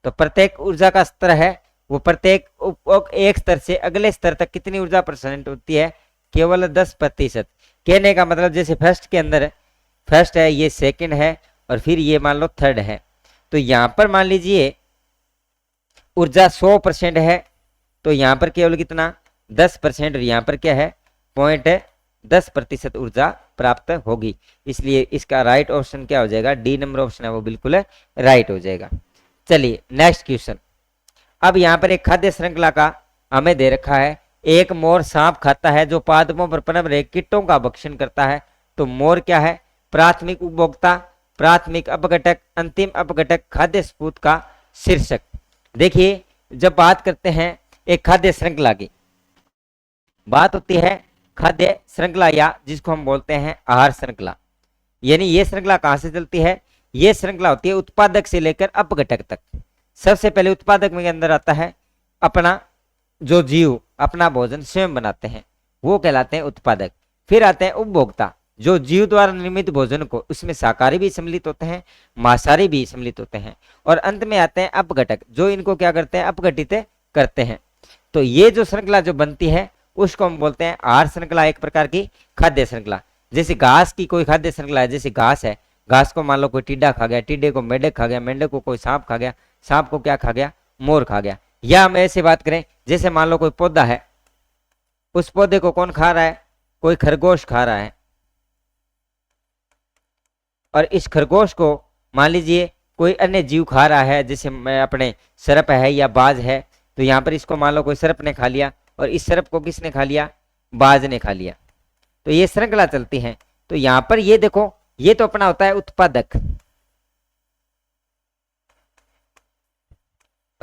तो प्रत्येक ऊर्जा का स्तर है वो प्रत्येक एक स्तर से अगले स्तर तक कितनी ऊर्जा प्रेजेंट होती है, केवल 10%। कहने का मतलब जैसे फर्स्ट के अंदर फर्स्ट है, ये सेकंड है और फिर ये मान लो थर्ड है। तो यहां पर मान लीजिए ऊर्जा 100% है, तो यहां पर केवल कितना 10%, और यहां पर क्या है 0.10% ऊर्जा प्राप्त होगी। इसलिए इसका राइट ऑप्शन क्या हो जाएगा, डी नंबर ऑप्शन है वो बिल्कुल राइट हो जाएगा। चलिए नेक्स्ट क्वेश्चन। अब यहाँ पर एक खाद्य श्रृंखला का हमें दे रखा है, एक मोर सांप खाता है जो पादपों पर पनप रहे कीटों का भक्षण करता है। तो मोर क्या है, प्राथमिक उपभोक्ता, प्राथमिक अपघटक, अंतिम अपघटक, खाद्य स्फूर्त का शीर्षक। देखिए जब बात करते हैं एक खाद्य श्रृंखला की, बात होती है खाद्य श्रृंखला या जिसको हम बोलते हैं आहार श्रृंखला। यानी ये श्रृंखला कहां से चलती है, ये श्रृंखला होती है उत्पादक से लेकर अपघटक तक। सबसे पहले उत्पादक में अंदर आता है अपना जो जीव अपना भोजन स्वयं बनाते हैं वो कहलाते हैं उत्पादक। फिर आते हैं उपभोक्ता, जो जीव द्वारा निर्मित भोजन को, उसमें शाकाहारी भी सम्मिलित होते हैं, मांसाहारी भी सम्मिलित होते हैं। और अंत में आते हैं अपघटक, जो इनको क्या करते हैं, अपघटित करते हैं। तो ये जो श्रृंखला जो बनती है उसको हम बोलते हैं आहार श्रृंखला, एक प्रकार की खाद्य श्रृंखला। जैसे घास की कोई खाद्य श्रृंखला है, जैसे घास है, घास को मान लो कोई टिड्डा खा गया, टिड्डे को मेंढक खा गया, मेंढक को कोई सांप खा गया, सांप को क्या खा गया, मोर खा गया। या हम ऐसे बात करें, जैसे मान लो कोई पौधा है, उस पौधे को कौन खा रहा है, कोई खरगोश खा रहा है। और इस खरगोश को मान लीजिए कोई अन्य जीव खा रहा है, जैसे अपने सर्प है या बाज है। तो यहाँ पर इसको मान लो कोई सर्प ने खा लिया, और इस सर्प को किसने खा लिया, बाज ने खा लिया। तो ये श्रृंखला चलती है। तो यहाँ पर ये देखो, ये तो अपना होता है उत्पादक,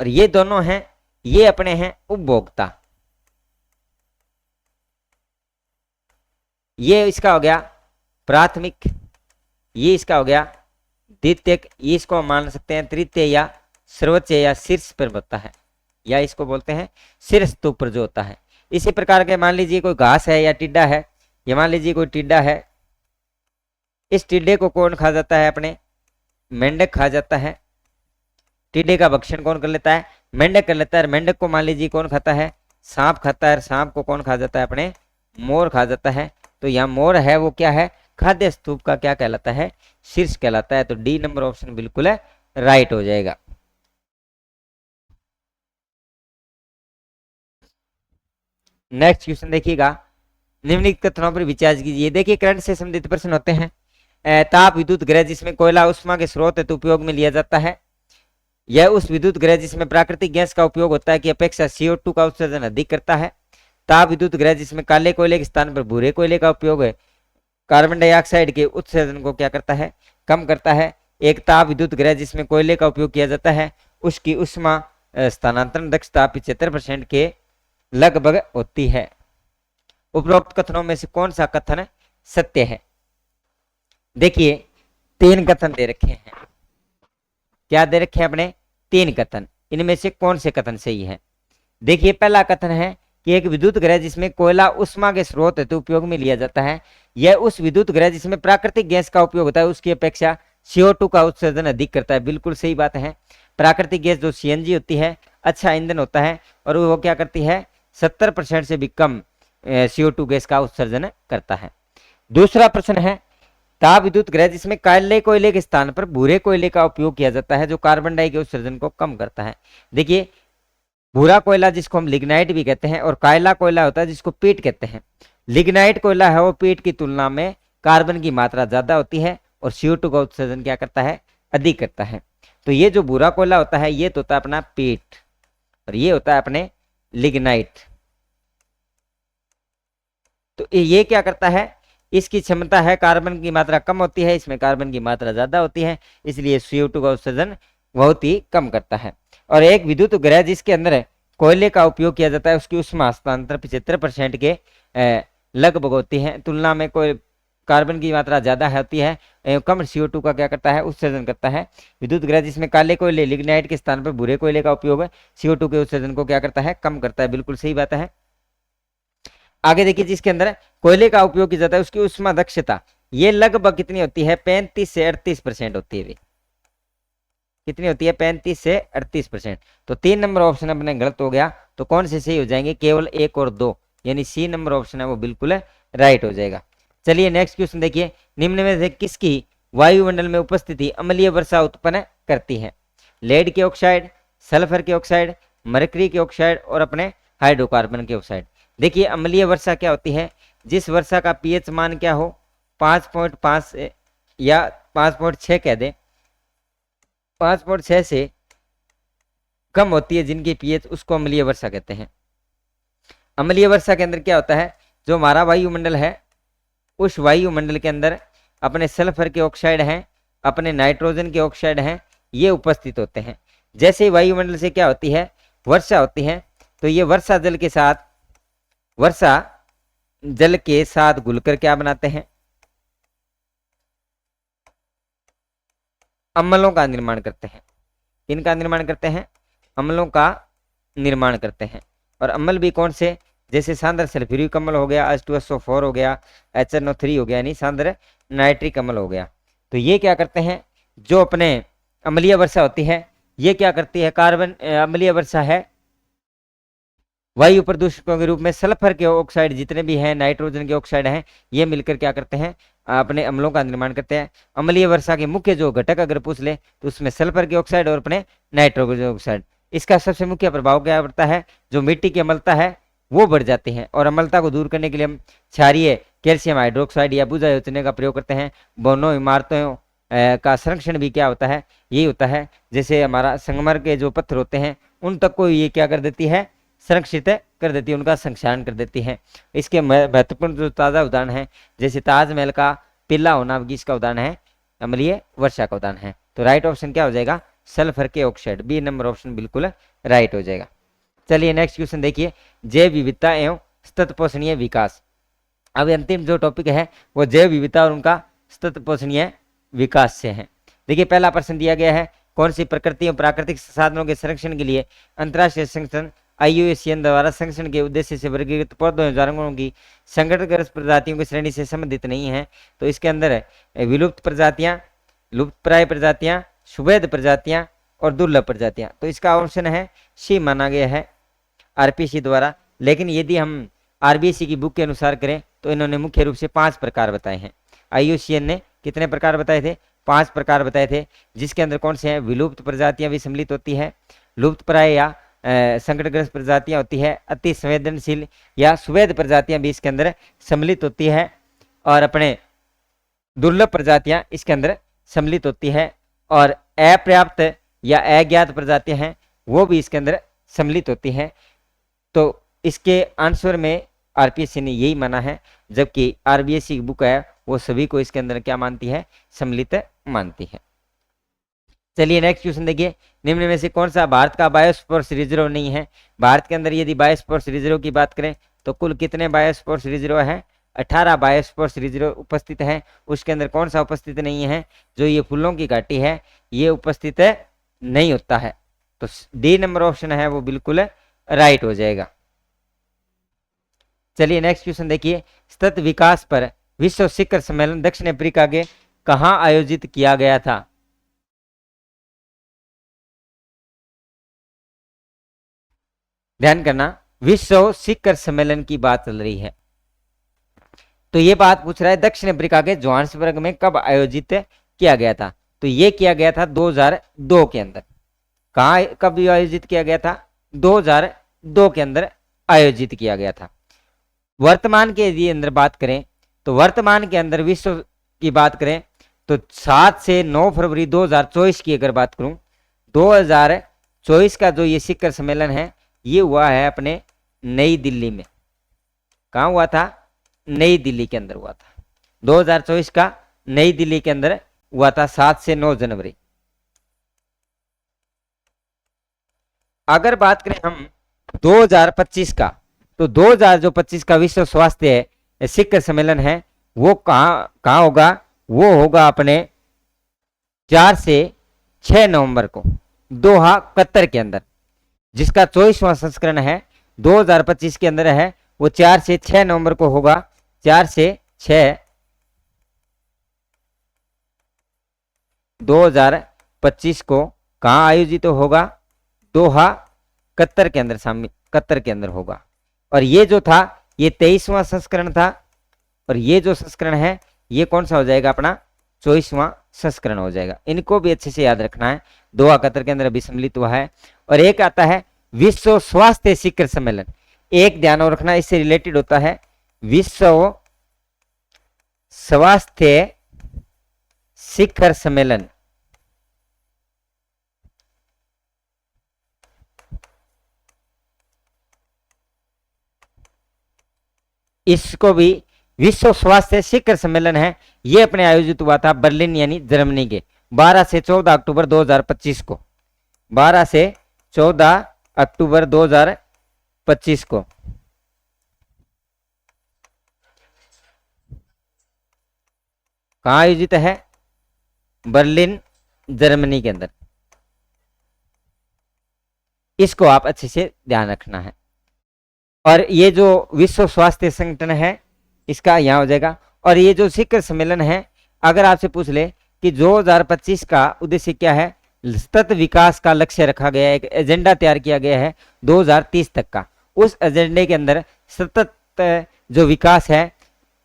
और ये दोनों हैं, ये अपने हैं उपभोक्ता। ये इसका हो गया प्राथमिक, ये इसका हो गया द्वितीयक, ये इसको मान सकते हैं तृतीय या सर्वोच्च या शीर्ष पर होता है, या इसको बोलते हैं शीर्ष स्तूप पर जो होता है। इसी प्रकार के मान लीजिए कोई घास है या टिड्डा है, ये मान लीजिए कोई टिड्डा है, इस टिड्डे को कौन खा जाता है, अपने मेंढक खा जाता है। टिड्डे का भक्षण कौन कर लेता है, मेंढक कर लेता है। मेंढक को मान लीजिए कौन खाता है, सांप खाता है। सांप को कौन खा जाता है, अपने मोर खा जाता है। तो यहाँ मोर है वो क्या है, खाद्य स्तूप का क्या कहलाता है, शीर्ष कहलाता है। तो डी नंबर ऑप्शन बिल्कुल है राइट हो जाएगा। नेक्स्ट क्वेश्चन देखिएगा, निम्नलिखित कथनों पर विचार कीजिए। देखिए करंट से संबंधित प्रश्न होते हैं। ताप विद्युत गृह जिसमें कोयला उष्मा के स्रोत हेतु उपयोग में लिया जाता है, यह उस विद्युत गृह जिसमें प्राकृतिक गैस का उपयोग होता है की अपेक्षा CO2 का उत्सर्जन अधिक करता है। ताप विद्युत गृह जिसमें काले कोयले के स्थान पर भूरे कोयले का उपयोग है, कार्बन डाइऑक्साइड के उत्सर्जन को क्या करता है, कम करता है। एक ताप विद्युत गृह जिसमें कोयले का उपयोग किया जाता है, उसकी उष्मा स्थानांतरण दक्षता 75% के लगभग होती है। उपरोक्त कथनों में से कौन सा कथन सत्य है। देखिए 3 कथन दे रखे हैं, क्या दे रखे हैं अपने, 3 कथन। इनमें से कौन से कथन सही है। देखिए पहला कथन है कि एक विद्युत गृह जिसमें कोयला उष्मा के स्रोत हेतु उपयोग में लिया जाता है, यह उस विद्युत गृह जिसमें प्राकृतिक गैस का उपयोग होता है उसकी अपेक्षा CO2 का उत्सर्जन अधिक करता है। बिल्कुल सही बात है। प्राकृतिक गैस जो CNG होती है अच्छा ईंधन होता है और वो क्या करती है 70% से भी कम CO2 गैस का उत्सर्जन करता है। दूसरा प्रश्न है ताप विद्युत गृह जिसमें काले कोयले के स्थान पर भूरे कोयले का उपयोग किया जाता है जो कार्बन डाइऑक्साइड के उत्सर्जन को कम करता है। देखिए भूरा कोयला जिसको हम लिग्नाइट भी कहते हैं और काला कोयला होता है जिसको पीट कहते हैं। लिग्नाइट कोयला है वो पीट की तुलना में कार्बन की मात्रा ज्यादा होती है और CO2 का उत्सर्जन क्या करता है अधिक करता है। तो ये जो भूरा कोयला होता है ये तो होता है अपना पीट और ये होता है अपने लिग्नाइट। तो ये क्या करता है इसकी क्षमता है कार्बन की मात्रा कम होती है इसमें कार्बन की मात्रा ज्यादा होती है इसलिए CO2 का उत्सर्जन बहुत ही कम करता है। और एक विद्युत गृह जिसके अंदर कोयले का उपयोग किया जाता है उसकी ऊष्मा हस्तांतरण 75% के लगभग होती है तुलना में कोई कार्बन की मात्रा ज्यादा होती है एवं कम CO2 का क्या करता है उत्सर्जन करता है। विद्युत गृह जिसमें काले कोयले लिग्नाइट के स्थान पर भूरे कोयले का उपयोग CO2 के उत्सर्जन को क्या करता है कम करता है। बिल्कुल सही बात है। आगे देखिए जिसके अंदर कोयले का उपयोग किया जाता है उसकी ऊष्मा दक्षता ये लगभग कितनी होती है 35 से 38% होती है। कितनी होती है 35 से 38%। तो 3 नंबर ऑप्शन अपने गलत हो गया तो कौन से सही हो जाएंगे केवल 1 और 2 यानी C नंबर ऑप्शन है वो बिल्कुल राइट हो जाएगा। चलिए नेक्स्ट क्वेश्चन देखिए निम्न में से किसकी वायुमंडल में उपस्थिति अम्लीय वर्षा उत्पन्न करती है। लेड के ऑक्साइड सल्फर के ऑक्साइड मरकरी के ऑक्साइड और अपने हाइड्रोकार्बन के ऑक्साइड। देखिए अम्लीय वर्षा क्या होती है जिस वर्षा का pH मान क्या हो 5.5 या 5.6 कह दे 5.6 से कम होती है जिनकी pH उसको अम्लीय वर्षा कहते हैं। अम्लीय वर्षा के अंदर क्या होता है जो हमारा वायुमंडल है उस वायुमंडल के अंदर अपने सल्फर के ऑक्साइड हैं अपने नाइट्रोजन के ऑक्साइड हैं ये उपस्थित होते हैं। जैसे वायुमंडल से क्या होती है वर्षा होती है तो ये वर्षा जल के साथ घुलकर क्या बनाते हैं अम्लों का निर्माण करते हैं। किनका निर्माण करते हैं अम्लों का निर्माण करते हैं। और अम्ल भी कौन से जैसे सांद्र सल्फ्यूरिक अम्ल हो गया H2SO4 हो गया HNO3 हो गया यानी सांद्र नाइट्रिक अम्ल हो गया। तो ये क्या करते हैं जो अपने अम्लीय वर्षा होती है ये क्या करती है कार्बन अम्लीय वर्षा है वायु प्रदूषकों के रूप में सल्फर के ऑक्साइड जितने भी हैं नाइट्रोजन के ऑक्साइड हैं ये मिलकर क्या करते हैं अपने अम्लों का निर्माण करते हैं। अम्लीय वर्षा के मुख्य जो घटक अगर पूछ ले तो उसमें सल्फर के ऑक्साइड और अपने नाइट्रोजन ऑक्साइड। इसका सबसे मुख्य प्रभाव क्या पड़ता है जो मिट्टी की अम्लता है वो बढ़ जाती है और अम्लता को दूर करने के लिए हम क्षारीय कैल्शियम हाइड्रोक्साइड या बुझा योजना का प्रयोग करते हैं। भवनों इमारतों का संरक्षण भी क्या होता है यही होता है जैसे हमारा संगमर के जो पत्थर होते हैं उन तक को ये क्या कर देती है संरक्षित कर देती है उनका संक्षारण कर देती है। इसके महत्वपूर्ण जो ताज़ा उदाहरण है जैसे ताजमहल का पीला होना इसका उदाहरण है अम्लीय वर्षा का उदाहरण है। तो राइट ऑप्शन क्या हो जाएगा सल्फर के ऑक्साइड बी नंबर ऑप्शन बिल्कुल राइट हो जाएगा। चलिए नेक्स्ट क्वेश्चन देखिए जैव विविधता एवं सतत पोषणीय विकास। अब अंतिम जो टॉपिक है वो जैव विविधता और उनका सतत पोषणीय विकास से है। देखिए पहला प्रश्न दिया गया है कौन सी प्रकृति और प्राकृतिक संसाधनों के संरक्षण के लिए अंतर्राष्ट्रीय संगठन IUCN द्वारा संरक्षण के उद्देश्य से वर्गीकृत पौधों जानवरों की संकटग्रस्त प्रजातियों की श्रेणी से संबंधित नहीं है। तो इसके अंदर विलुप्त प्रजातियां लुप्तप्राय प्रजातियां सुवैध प्रजातियां और दुर्लभ प्रजातियां। तो इसका ऑप्शन है सी माना गया है RPC द्वारा। लेकिन यदि हम RBC की बुक के अनुसार करें तो इन्होंने मुख्य रूप से 5 प्रकार बताए हैं। IUCN ने कितने प्रकार बताए थे 5 प्रकार बताए थे जिसके अंदर कौन से हैं विलुप्त प्रजातियां भी सम्मिलित होती है लुप्तप्राय या संकटग्रस्त प्रजातियां होती है अति संवेदनशील या सुवैध प्रजातियां भी इसके अंदर सम्मिलित होती है और अपने दुर्लभ प्रजातियां इसके अंदर सम्मिलित होती है और अपर्याप्त या अज्ञात प्रजातियां हैं वो भी इसके अंदर सम्मिलित होती हैं। तो इसके आंसर में RPC ने यही माना है जबकि RBC की बुक है वो सभी को इसके अंदर क्या मानती है सम्मिलित मानती है। चलिए नेक्स्ट क्वेश्चन देखिए निम्न में से कौन सा भारत का बायोस्फीयर रिजर्व नहीं है। भारत के अंदर यदि बायोस्फीयर रिजर्व की बात करें तो कुल कितने बायोस्फीयर रिजर्व है 18 बायोस्फीयर रिजर्व उपस्थित है। उसके अंदर कौन सा उपस्थित नहीं है जो ये फूलों की घाटी है ये उपस्थित नहीं होता है। तो डी नंबर ऑप्शन है वो बिल्कुल राइट हो जाएगा। चलिए नेक्स्ट क्वेश्चन देखिए सतत विकास पर विश्व शिखर सम्मेलन दक्षिण अफ्रीका के कहाँ आयोजित किया गया था? ध्यान करना, विश्व शिखर सम्मेलन की बात चल रही है। तो ये बात पूछ रहा है दक्षिण अफ्रीका के जोहान्सबर्ग में कब आयोजित किया गया था? तो ये किया गया था 2002 के अंदर। कहाँ कब आयोजित किया गया था? 2002 के अंदर आयोजित किया गया था। वर्तमान के यदि अंदर बात करें तो वर्तमान के अंदर विश्व की बात करें तो 7 से 9 फरवरी 2024 की अगर बात करूं, 2024 का जो ये शिखर सम्मेलन है ये हुआ है अपने नई दिल्ली में। कहाँ हुआ था? नई दिल्ली के अंदर हुआ था। 2024 का नई दिल्ली के अंदर हुआ था 7 से 9 जनवरी। अगर बात करें हम 2025 का, तो 2025 का विश्व स्वास्थ्य शिखर सम्मेलन है वो कहाँ होगा? वो होगा अपने 4 से 6 नवंबर को दोहा कतर के अंदर। जिसका 24वां संस्करण है 2025 के अंदर है वो 4 से 6 नवंबर को होगा। 4 से 6 2025 को कहाँ आयोजित होगा? दोहा कतर के अंदर, कतर के अंदर होगा। और ये जो था ये 23वां संस्करण था, और ये जो संस्करण है ये कौन सा हो जाएगा? अपना 24वां संस्करण हो जाएगा। इनको भी अच्छे से याद रखना है। दोहा कतर के अंदर अभी सम्मिलित हुआ है। और एक आता है विश्व स्वास्थ्य शिखर सम्मेलन। एक ध्यान और रखना, इससे रिलेटेड होता है विश्व स्वास्थ्य शिखर सम्मेलन। इसको भी विश्व स्वास्थ्य शिखर सम्मेलन है, ये अपने आयोजित हुआ था बर्लिन यानी जर्मनी के 12 से 14 अक्टूबर 2025 को। 12 से 14 अक्टूबर 2025 को। कहाँ आयोजित है? बर्लिन जर्मनी के अंदर। इसको आप अच्छे से ध्यान रखना है। और ये जो विश्व स्वास्थ्य संगठन है इसका यहाँ हो जाएगा। और ये जो शिखर सम्मेलन है, अगर आपसे पूछ ले कि 2025 का उद्देश्य क्या है, सतत विकास का लक्ष्य रखा गया है, एक एजेंडा तैयार किया गया है 2030 तक का। उस एजेंडे के अंदर सतत जो विकास है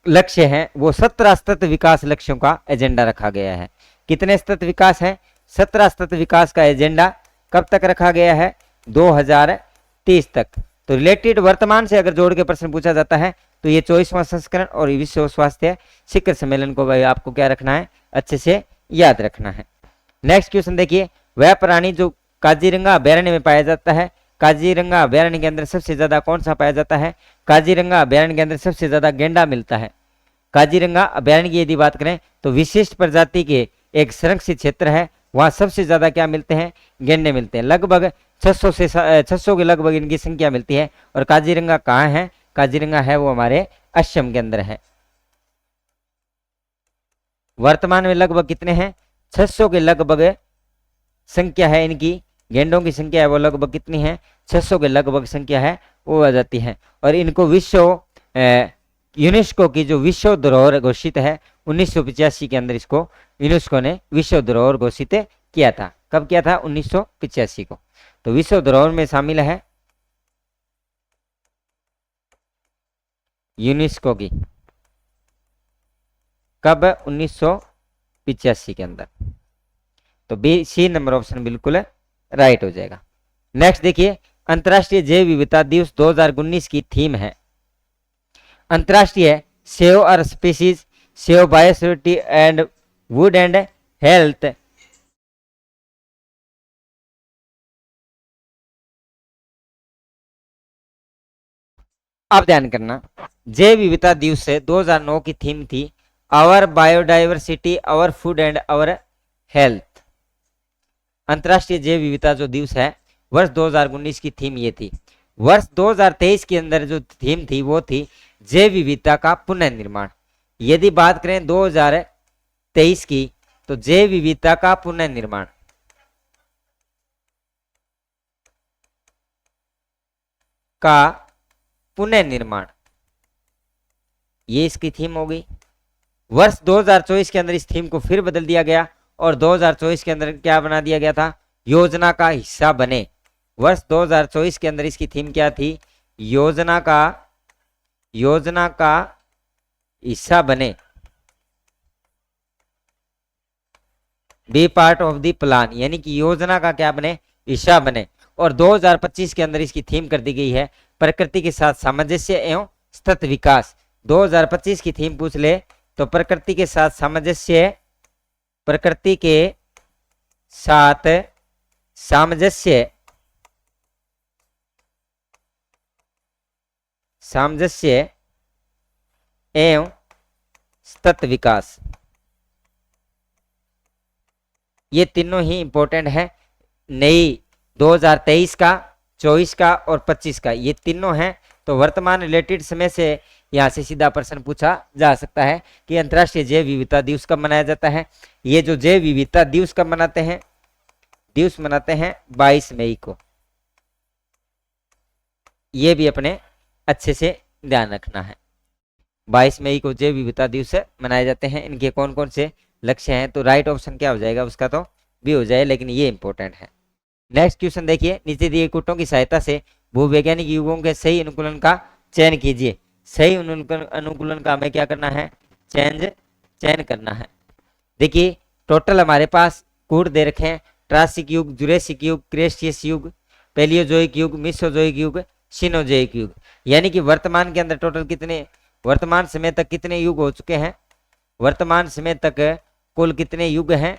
लक्ष्य है वो 17 सतत विकास लक्ष्यों का एजेंडा रखा गया है। कितने सतत विकास है? 17 सतत विकास का एजेंडा कब तक रखा गया है? 2030 तक। तो रिलेटेड वर्तमान से अगर जोड़ के प्रश्न पूछा जाता है तो ये 24वां संस्करण और विश्व स्वास्थ्य शिखर सम्मेलन को भाई आपको क्या रखना है? अच्छे से याद रखना है। नेक्स्ट क्वेश्चन देखिए, वह प्राणी जो काजीरंगा अभ्यारण्य में पाया जाता है, काजीरंगा अभ्यारण्य के अंदर सबसे ज्यादा कौन सा पाया जाता है? काजीरंगा अभ्यारण्य के अंदर सबसे ज्यादा गेंडा मिलता है। काजीरंगा अभ्यारण्य की यदि बात करें तो विशिष्ट प्रजाति के एक संरक्षित क्षेत्र है, वहां सबसे ज्यादा क्या मिलते हैं? गेंडे मिलते हैं। लगभग 600 के लगभग इनकी संख्या मिलती है। और काजीरंगा कहाँ है? काजीरंगा है वो हमारे असम के अंदर है। वर्तमान में लगभग कितने हैं? 600 के लगभग संख्या है इनकी। गेंडों की संख्या है वो लगभग कितनी है? 600 के लगभग संख्या है वो आ जाती है। और इनको विश्व यूनेस्को की जो विश्व धरोहर घोषित है 1985 के अंदर, इसको यूनेस्को ने विश्व धरोहर घोषित किया था। कब किया था? 1985 को। तो विश्व धरोहर में शामिल है यूनेस्को की। कब? 1985 के अंदर। तो बी सी नंबर ऑप्शन बिल्कुल राइट हो जाएगा। नेक्स्ट देखिए, अंतर्राष्ट्रीय जैव विविधता दिवस 2019 की थीम है। अंतर्राष्ट्रीय सेव और स्पीसीज, सेव बायोसिटी एंड वुड एंड हेल्थ। अब ध्यान करना, जैव विविधता दिवस 2009 की थीम थी our biodiversity, our food and our health. अंतर्राष्ट्रीय जैव विविधता जो दिवस है वर्ष 2019 की थीम ये थी। वर्ष 2023 के अंदर जो थीम थी वो थी जैव विविधता का पुनर्निर्माण। यदि बात करें 2023 की तो जैव विविधता का पुनर्निर्माण का पुनर्निर्माण ये इसकी थीम होगी। वर्ष 2024 के अंदर इस थीम को फिर बदल दिया गया और 2024 के अंदर क्या बना दिया गया था, योजना का हिस्सा बने। वर्ष 2024 के अंदर इसकी थीम क्या थी, योजना का हिस्सा बने, be part of the plan, यानी कि योजना का क्या बने, हिस्सा बने। और 2025 के अंदर इसकी थीम कर दी गई है प्रकृति के साथ सामंजस्य एवं सतत विकास। 2025 की थीम पूछ ले तो प्रकृति के साथ सामंजस्य, प्रकृति के साथ सामंजस्य, सामंजस्य एवं सतत विकास, ये तीनों ही इंपॉर्टेंट है। नई 2023 का, 24 का और 25 का, ये तीनों हैं। तो वर्तमान रिलेटेड समय से यहाँ से सीधा प्रश्न पूछा जा सकता है कि अंतर्राष्ट्रीय जैव विविधता दिवस कब मनाया जाता है। ये जो जैव विविधता दिवस कब मनाते हैं, दिवस मनाते हैं 22 मई को। ये भी अपने अच्छे से ध्यान रखना है। 22 मई को जैव विविधता दिवस मनाए जाते हैं। इनके कौन कौन से लक्ष्य हैं, तो राइट ऑप्शन क्या हो जाएगा उसका, तो बी हो जाए, लेकिन ये इंपॉर्टेंट है। नेक्स्ट क्वेश्चन देखिए, नीचे दिए कुटों की सहायता से भूवैज्ञानिक युगों के सही अनुकूलन का चयन कीजिए। सही अनुकूलन का हमें क्या करना है, चयन करना है। देखिए टोटल हमारे पास कूट दे रखे हैं, ट्रासिक युग, जुरेसिक युग, क्रेशियस युग, पेलियोजोइक युग, मिसोजोइक युग, सिनोजोइक युग। यानी कि वर्तमान के अंदर टोटल कितने, वर्तमान समय तक कितने युग हो चुके हैं, वर्तमान समय तक कुल कितने युग हैं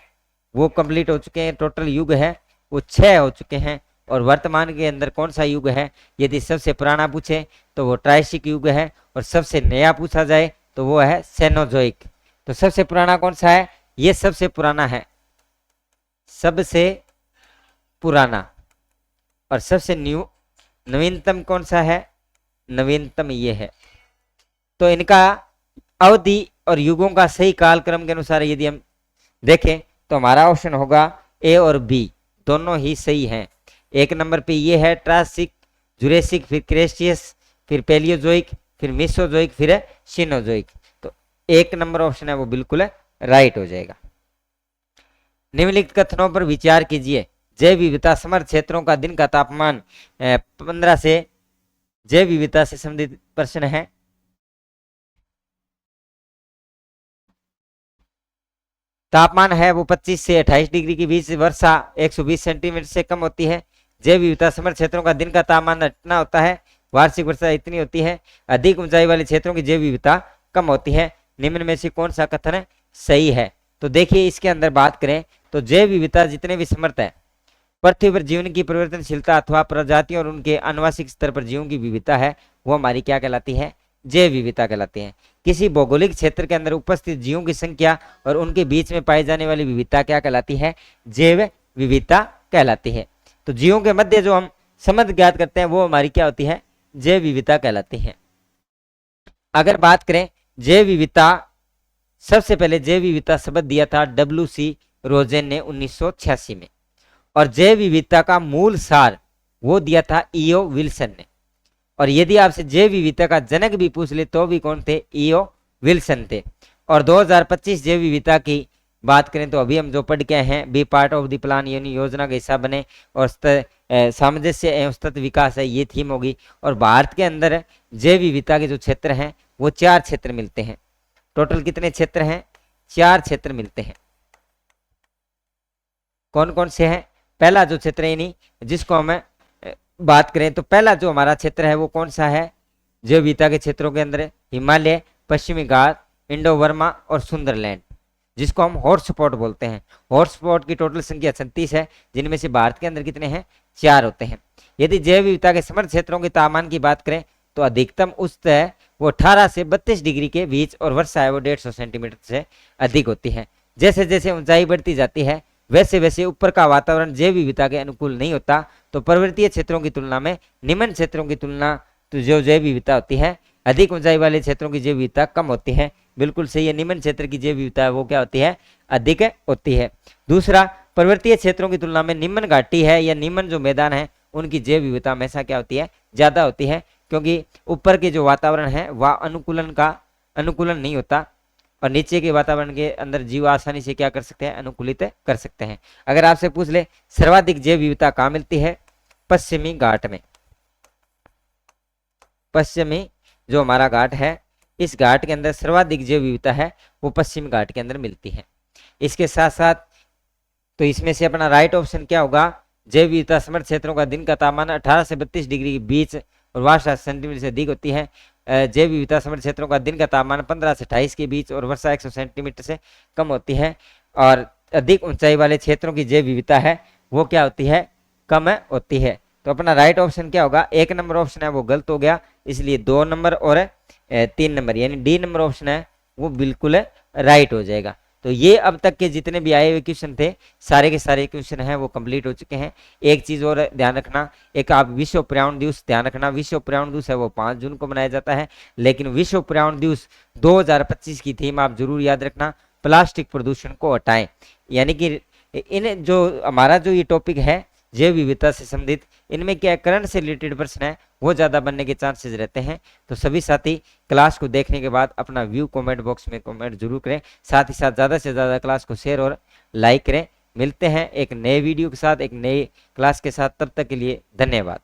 वो कंप्लीट हो चुके हैं। टोटल युग है वो 6 हो चुके हैं। और वर्तमान के अंदर कौन सा युग है, यदि सबसे पुराना पूछे तो वो ट्राइसिक युग है, और सबसे नया पूछा जाए तो वो है सेनोजोइक। तो सबसे पुराना कौन सा है, ये सबसे पुराना है, सबसे पुराना। और सबसे नवीनतम कौन सा है, नवीनतम ये है। तो इनका अवधि और युगों का सही कालक्रम के अनुसार यदि हम देखें तो हमारा ऑप्शन होगा ए और बी, दोनों ही सही हैं। एक नंबर पे ये है ट्रासिक, जुरेसिक, फिर क्रेशियस, फिर पेलियोजोइक, फिर मिसोजोइक, फिर सिनोजोइक। तो एक नंबर ऑप्शन है वो बिल्कुल राइट हो जाएगा। निम्नलिखित कथनों पर विचार कीजिए। जैव विविधता समर क्षेत्रों का दिन का तापमान 15 से, जैव विविधता से संबंधित प्रश्न है। तापमान है वो 25 से 28 डिग्री के बीच, वर्षा 120 सेंटीमीटर से कम होती है। जैव विविधता समर क्षेत्रों का दिन का तापमान इतना होता है, वार्षिक वर्षा इतनी होती है। अधिक ऊंचाई वाले क्षेत्रों की जैव विविधता कम होती है। निम्न में से कौन सा कथन सही है। तो देखिए इसके अंदर बात करें तो जैव विविधता जितने भी समर्थ है, पृथ्वी पर जीवन की परिवर्तनशीलता अथवा प्रजातियों और उनके आनुवांशिक स्तर पर जीवों की विविधता है, वो हमारी क्या कहलाती है, जैव विविधता कहलाती है। किसी भौगोलिक क्षेत्र के अंदर उपस्थित जीवों की संख्या और उनके बीच में पाई जाने वाली विविधता क्या कहलाती है, जैव विविधता कहलाती है। तो जीवों के मध्य जो हम संबंध ज्ञात करते हैं वो हमारी क्या होती है, जैव विविधता कहलाती है। अगर बात करें जैव विविधता, सबसे पहले जैव विविधता शब्द दिया था WC रोजेन ने 1986 में, और जैव विविधता का मूल सार वो दिया था E.O. विल्सन ने। और यदि आपसे जैव विविधता का जनक भी पूछ ले तो भी कौन थे, E.O. विल्सन थे। और 2025 जैव विविधता की बात करें तो अभी हम जो पढ़ के हैं, be part of the plan यानी योजना का हिस्सा बने, और सामंजस्य एवं सतत विकास है, ये थीम होगी। और भारत के अंदर जैव विविधता के जो क्षेत्र हैं वो 4 क्षेत्र मिलते हैं। टोटल कितने क्षेत्र हैं, 4 क्षेत्र मिलते हैं। कौन कौन से हैं, पहला जो क्षेत्र है जिसको हमें बात करें तो पहला जो हमारा क्षेत्र है वो कौन सा है, जैव विविधता के क्षेत्रों के अंदर हिमालय, पश्चिमी घाट, इंडो बर्मा और सुंदरलैंड, जिसको हम हॉटस्पॉट बोलते हैं। हॉटस्पॉट की टोटल संख्या 36 है, जिनमें से भारत के अंदर कितने हैं, 4 होते हैं। यदि जैव विविधता के समृद्ध क्षेत्रों के तापमान की बात करें तो अधिकतम उच्च है वो 18 से 32 डिग्री के बीच, और वर्षा है वो 150 सेंटीमीटर से अधिक होती है। जैसे जैसे ऊंचाई बढ़ती जाती है वैसे वैसे ऊपर का वातावरण जैव विविधता के अनुकूल नहीं होता। तो पर्वतीय क्षेत्रों की तुलना में निम्न क्षेत्रों की तुलना तो जो जैव विविधता होती है, अधिक ऊंचाई वाले क्षेत्रों की जैव विविधता कम होती है। बिल्कुल सही है, निम्न क्षेत्र की जैव विविधता है वो क्या होती है, अधिक होती है। दूसरा, पर्वतीय क्षेत्रों की तुलना में निम्न घाटी है या निम्न जो मैदान है उनकी जैव विविधता हमेशा क्या होती है, ज्यादा होती है, क्योंकि ऊपर के जो वातावरण है वह अनुकूलन नहीं होता। और नीचे के वातावरण के अंदर जीव आसानी से क्या कर सकते हैं, अनुकूलित कर सकते हैं। अगर आपसे पूछ ले सर्वाधिक जैव विविधता कहाँ मिलती है, पश्चिमी घाट में। पश्चिमी जो हमारा घाट है, इस घाट के अंदर सर्वाधिक जैव विविधता है वो पश्चिमी घाट के अंदर मिलती है। इसके साथ साथ तो इसमें से अपना राइट ऑप्शन क्या होगा, जैव विविधता समृद्ध क्षेत्रों का दिन का तापमान 18 से 32 डिग्री के बीच और वर्षा सेंटीमीटर से अधिक होती है। जैव विविधता समृद्ध क्षेत्रों का दिन का तापमान 15 से 28 के बीच और वर्षा 100 सेंटीमीटर से कम होती है। और अधिक ऊंचाई वाले क्षेत्रों की जैव विविधता है वो क्या होती है, कम होती है। तो अपना राइट ऑप्शन क्या होगा, 1 नंबर ऑप्शन है वो गलत हो गया, इसलिए 2 नंबर और 3 नंबर यानी डी नंबर ऑप्शन है वो बिल्कुल राइट हो जाएगा। तो ये अब तक के जितने भी आए हुए क्वेश्चन थे सारे के सारे क्वेश्चन हैं वो कंप्लीट हो चुके हैं। एक चीज और ध्यान रखना, एक आप विश्व पर्यावरण दिवस ध्यान रखना, विश्व पर्यावरण दिवस है वो 5 जून को मनाया जाता है, लेकिन विश्व पर्यावरण दिवस 2025 की थीम आप जरूर याद रखना, प्लास्टिक प्रदूषण को हटाएं। यानी कि इन जो हमारा जो ये टॉपिक है जैव विविधता से संबंधित, इनमें क्या करंट से रिलेटेड प्रश्न है वो ज्यादा बनने के चांसेस रहते हैं। तो सभी साथी क्लास को देखने के बाद अपना व्यू कमेंट बॉक्स में कमेंट जरूर करें, साथ ही साथ ज्यादा से ज्यादा क्लास को शेयर और लाइक करें। मिलते हैं एक नए वीडियो के साथ, एक नई क्लास के साथ, तब तक के लिए धन्यवाद।